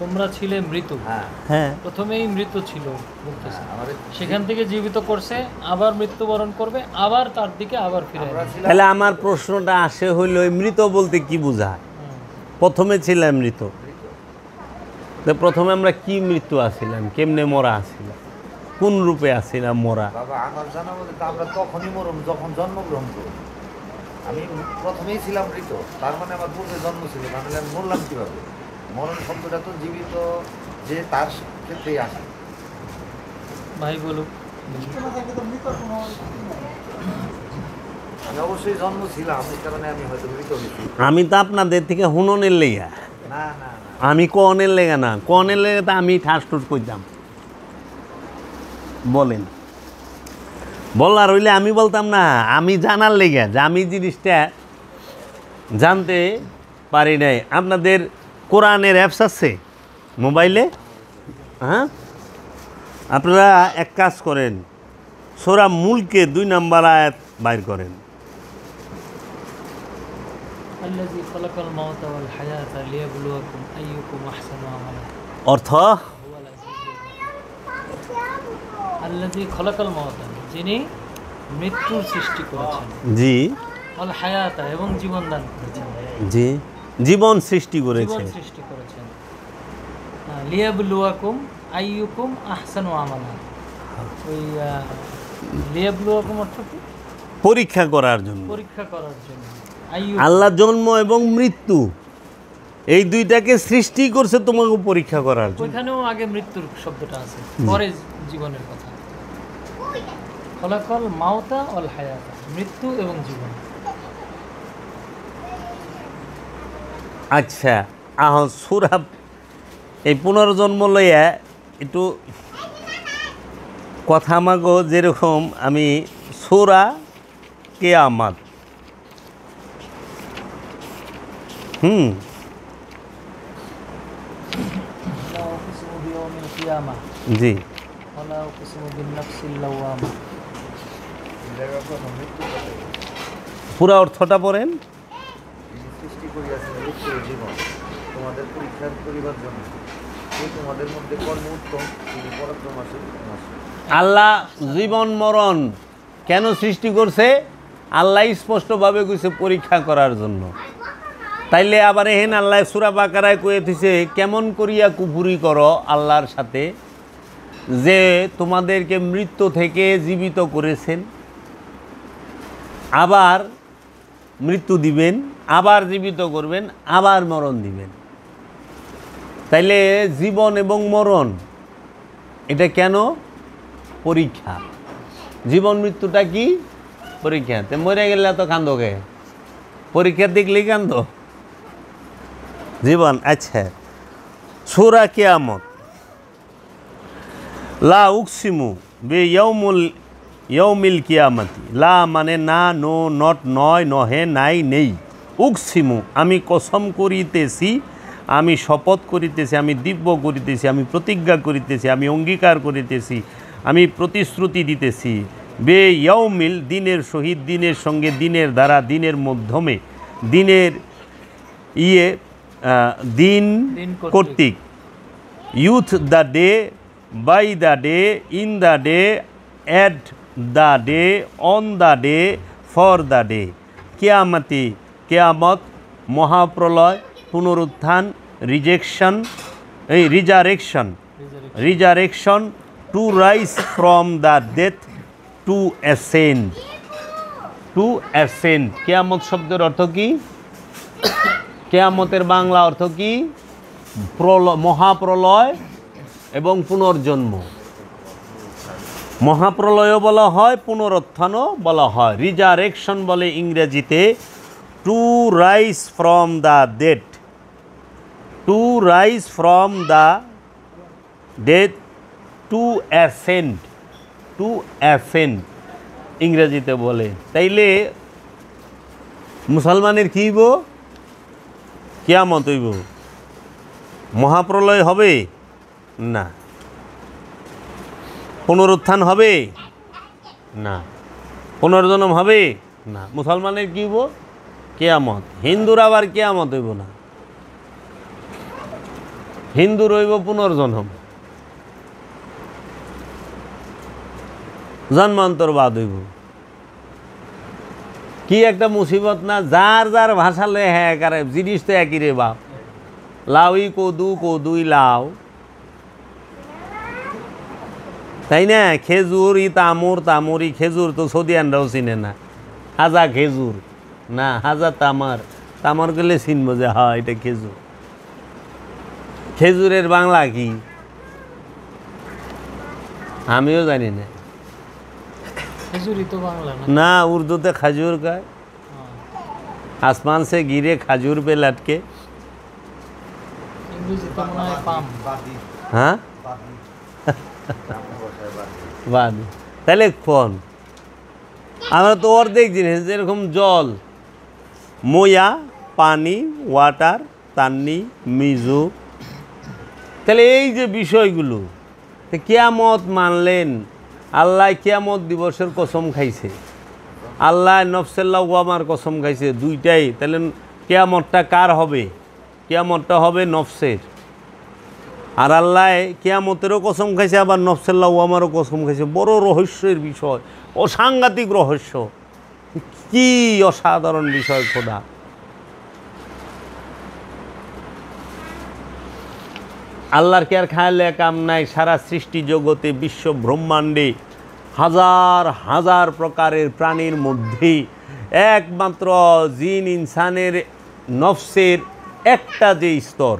Speaker 2: তোমরা ছিলে মৃত।
Speaker 3: হ্যাঁ
Speaker 1: হ্যাঁ
Speaker 2: প্রথমেই মৃত ছিল বলতেছে,
Speaker 3: আমাদের
Speaker 2: সেখান থেকে জীবিত করছে, আবার মৃত্যুবরণ করবে, আবার তার দিকে আবার ফিরে
Speaker 3: আমরা
Speaker 2: আসবে।
Speaker 3: ছিলাম
Speaker 1: তাহলে আমার প্রশ্নটা আসে হইল এই মৃত বলতে কি বোঝায়? প্রথমে ছিলাম মৃত, তো প্রথমে আমরা কি মৃত্যু আসিলাম, কেমনে মরা আসিলাম, কোন রূপে আসিলাম মরা?
Speaker 3: বাবা আমার জানা মতে তো আমরা তখনই মরুম যখন জন্মগ্রহণ করব। আমি প্রথমেই ছিলাম মৃত, তার মানে আমার পূর্বে জন্ম ছিল, তাহলে আমি মরলাম কীভাবে? মরণ শব্দটা তো জীবিত যে তার ক্ষেত্রেই আসে।
Speaker 2: ভাই বলুক।
Speaker 3: আমি অবশ্যই জন্ম ছিলাম, এই কারণে আমি হয়তো মৃত হয়েছি।
Speaker 1: আমি তো আপনাদের থেকে হুননের লেগা,
Speaker 3: না না না
Speaker 1: আমি কনের লেগা না, কনের লেগে তো আমি ঠাস টুস করতাম। বলেন, বলার হইলে আমি বলতাম না, আমি জানার লেগে যে আমি জিনিসটা জানতে পারি নাই। আপনাদের কোরআনের অ্যাপস আছে মোবাইলে? হ্যাঁ, আপনারা এক কাজ করেন, সূরা মুলকে 2 নম্বর আয়াত বাইর করেন।
Speaker 2: আল্লাযী খালাকাল মাউতা ওয়াল হায়াতা লিয়াবলুয়াকুম আইয়ুকুম আহসানু আমালা।
Speaker 1: অর্থ,
Speaker 2: আল্লাযী খালাকাল মাউতা, যিনি মৃত্যুর সৃষ্টি করেছেন,
Speaker 1: জি
Speaker 2: ওয়াল হায়াতা, এবং জীবন দান করেছেন,
Speaker 1: জি, জীবন সৃষ্টি করেছে।
Speaker 2: জীবন সৃষ্টি করেছেন। লিয়াবলুয়াকুম আইয়ুকুম আহসানু আমালা। ওই লিয়াবলুয়াকুম অর্থ কি?
Speaker 1: পরীক্ষা করার জন্য।
Speaker 2: পরীক্ষা করার জন্য। আইয়ুকুম,
Speaker 1: আল্লাহ জন্ম এবং মৃত্যু এই দুইটাকে সৃষ্টি করছে তোমাকে পরীক্ষা করার জন্য।
Speaker 2: ওইখানেও আগে মৃত্যুর শব্দটা আছে, পরে জীবনের কথা। খলাকল মাউতা ওয়াল হায়াতা, মৃত্যু এবং জীবন।
Speaker 1: আচ্ছা, সূরা এই পুনর্জন্ম লইয়া একটু কথা মাগো, যেরকম আমি সূরা কিয়ামত,
Speaker 2: লা উকসিমু বিয়াউমিল কিয়ামা
Speaker 1: জি,
Speaker 2: ওয়া লা উকসিমু বিন নাফসিল লাওয়ামা।
Speaker 3: এই জায়গায় প্রথম মৃত্যু কথা
Speaker 1: পুরা অর্থটা পড়েন।
Speaker 3: যিনি সৃষ্টি করিয়াছেন মৃত্যু ও জীবন তোমাদের পরীক্ষা করিবার জন্য, এই তোমাদের মধ্যে কর্ম উত্তম, তিনি পরাক্রমশালী।
Speaker 1: আল্লাহ জীবন মরণ কেন সৃষ্টি করছে? আল্লাহ স্পষ্টভাবে কইছে পরীক্ষা করার জন্য। তাইলে আবার এহেন আল্লাহ সূরা বাকারায় কয়ে দিছে, কেমন করিয়া কুফরি করো আল্লাহর সাথে, যে তোমাদেরকে মৃত্যু থেকে জীবিত করেছেন, আবার মৃত্যু দিবেন, আবার জীবিত করবেন, আবার মরণ দিবেন। তাইলে জীবন এবং মরণ এটা কেন? পরীক্ষা। জীবন মৃত্যুটা কি? পরীক্ষা। তে মরে গেলে তো কান্দোকে, পরীক্ষা দেখলেই কান্দ। জীবন। আচ্ছা, সূরা কিয়ামত, লা উকসিমু বে ইয়াউমিল কিয়ামতি। লা মানে না, নো, নট, নয়, নহে, নাই, নেই। উকসিমু আমি কসম করিতেছি, আমি শপথ করিতেছি, আমি দিব্য করিতেছি, আমি প্রতিজ্ঞা করিতেছি, আমি অঙ্গীকার করিতেছি, আমি প্রতিশ্রুতি দিতেছি। বে ইয়াউমিল দিনের সহিত, দিনের সঙ্গে, দিনের দ্বারা, দিনের মাধ্যমে, দিনের দিন কর্তৃক। Youth the day, by the day, in the day, at the day, on the day, for the day. কিয়ামতি, কিয়ামত, মহাপ্রলয়, পুনরুত্থান, resurrection, to rise from the death, to ascend. কিয়ামত শব্দের অর্থ কি? কিয়ামতের বাংলা অর্থ কি? মহাপ্রলয় এবং পুনর্জন্ম। মহাপ্রলয়ও বলা হয়, পুনরুত্থানও বলা হয়। রিজারেকশন বলে ইংরেজিতে to rise from the dead, to rise from the dead, to ascend ইংরেজিতে বলে। তাইলে মুসলমানের কি হইব? কিয়ামত হইব। মহাপ্রলয় হবে না। পুনরুত্থান হবে না। পুনর্জন্ম হবে না। মুসলমানের কি হইব? কিয়ামত। হিন্দুর আবার কিয়ামত হইব না। হিন্দু রইব পুনর্জন্ম, জন্মান্তর বাদ হইব। কি একটা মুসিবত না, যার যার ভাষা লয়ে হ্যাঁ একারে জিনিস তো একই রে বাপ। লাউই কদু, কদুই লাউ, তাই না? খেজুর ই তামুর, তামুরি খেজুর তো সৌদিয়ানরাও চিনে না। হাজা খেজুর না, হাজা তামার, তামার গেলে চিনবো যে হ্যাঁ এটা খেজুর। খেজুরের বাংলা কি আমিও জানি না।
Speaker 2: খেজুরি তো বাংলা না।
Speaker 1: না, উর্দুতে খাজুর কয়। আসমান সে গিরে খাজুর পে লটকে।
Speaker 2: ইংরেজিতে মনে হয় পাম।
Speaker 3: বাদি
Speaker 1: হ্যাঁ,
Speaker 3: বাদি গ্রাম্য ভাষায় বাদি।
Speaker 1: বাদ তাহলে কোন আমরা তো অর্ধেক জিনিস, যেরকম জল, ময়া, পানি, ওয়াটার, তান্নি, মিজু। তাহলে এই যে বিষয়গুলো, কিয়ামত মানলেন, আল্লাহ কিয়ামত দিবসের কসম খাইছে, আল্লাহ নফসেল্লা ওয়ামার কসম খাইছে, দুইটাই। তাহলে কিয়ামতটা কার হবে? কিয়ামতটা হবে নফসের। আর আল্লাহ কিয়ামতেরও কসম খাইছে, আবার নফসেল্লা ওয়ামারও কসম খাইছে। বড় রহস্যের বিষয়, অসাংঘাতিক রহস্য, কি অসাধারণ বিষয় খোদা। আল্লাহর কি আর খায়ালে কাম নাই? সারা সৃষ্টি জগতে, বিশ্ব ব্রহ্মাণ্ডে হাজার হাজার প্রকারের প্রাণীর মধ্যে একমাত্র জিন ইনসানের নফসের একটা যে স্তর,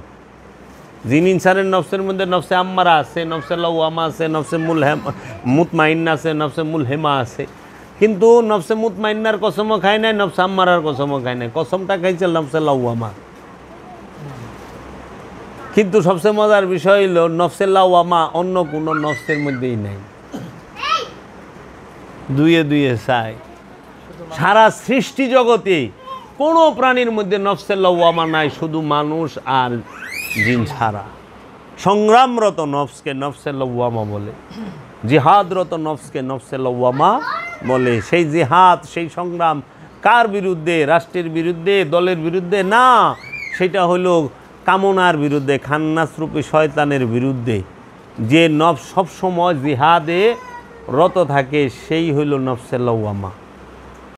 Speaker 1: জিন ইনসানের নফসের মধ্যে নফসে আম্মারা আছে, নফসে লাওয়ামা আছে, নফসে মুতমাইন্না আছে, নফসে মুলহেমা আছে। কিন্তু নফসে মুতমাইন্নার কসমও খায় নাই, নফসে আম্মারার কসমও খায় নাই, কসমটা খাইছে নফসে লাওয়ামা। কিন্তু সবচেয়ে মজার বিষয় হলো নফসে লাওয়ামা অন্য কোনো নফসের মধ্যেই নাই। দুয়ে দুয়ে চাই, সারা সৃষ্টি জগতে কোনো প্রাণীর মধ্যে নফসে লাওয়ামা নাই, শুধু মানুষ আর জিন ছাড়া। সংগ্রামরত নফসকে নফসে লাওয়ামা বলে, জিহাদরত নফসকে নফসে লাওয়ামা বলে। সেই জিহাদ, সেই সংগ্রাম কার বিরুদ্ধে? রাষ্ট্রের বিরুদ্ধে, দলের বিরুদ্ধে না, সেটা হলো কামনার বিরুদ্ধে, খান্নাসরূপী শয়তানের বিরুদ্ধে। যে নফস সবসময় জিহাদে রত থাকে, সেই হইল নফসে লাওয়ামা।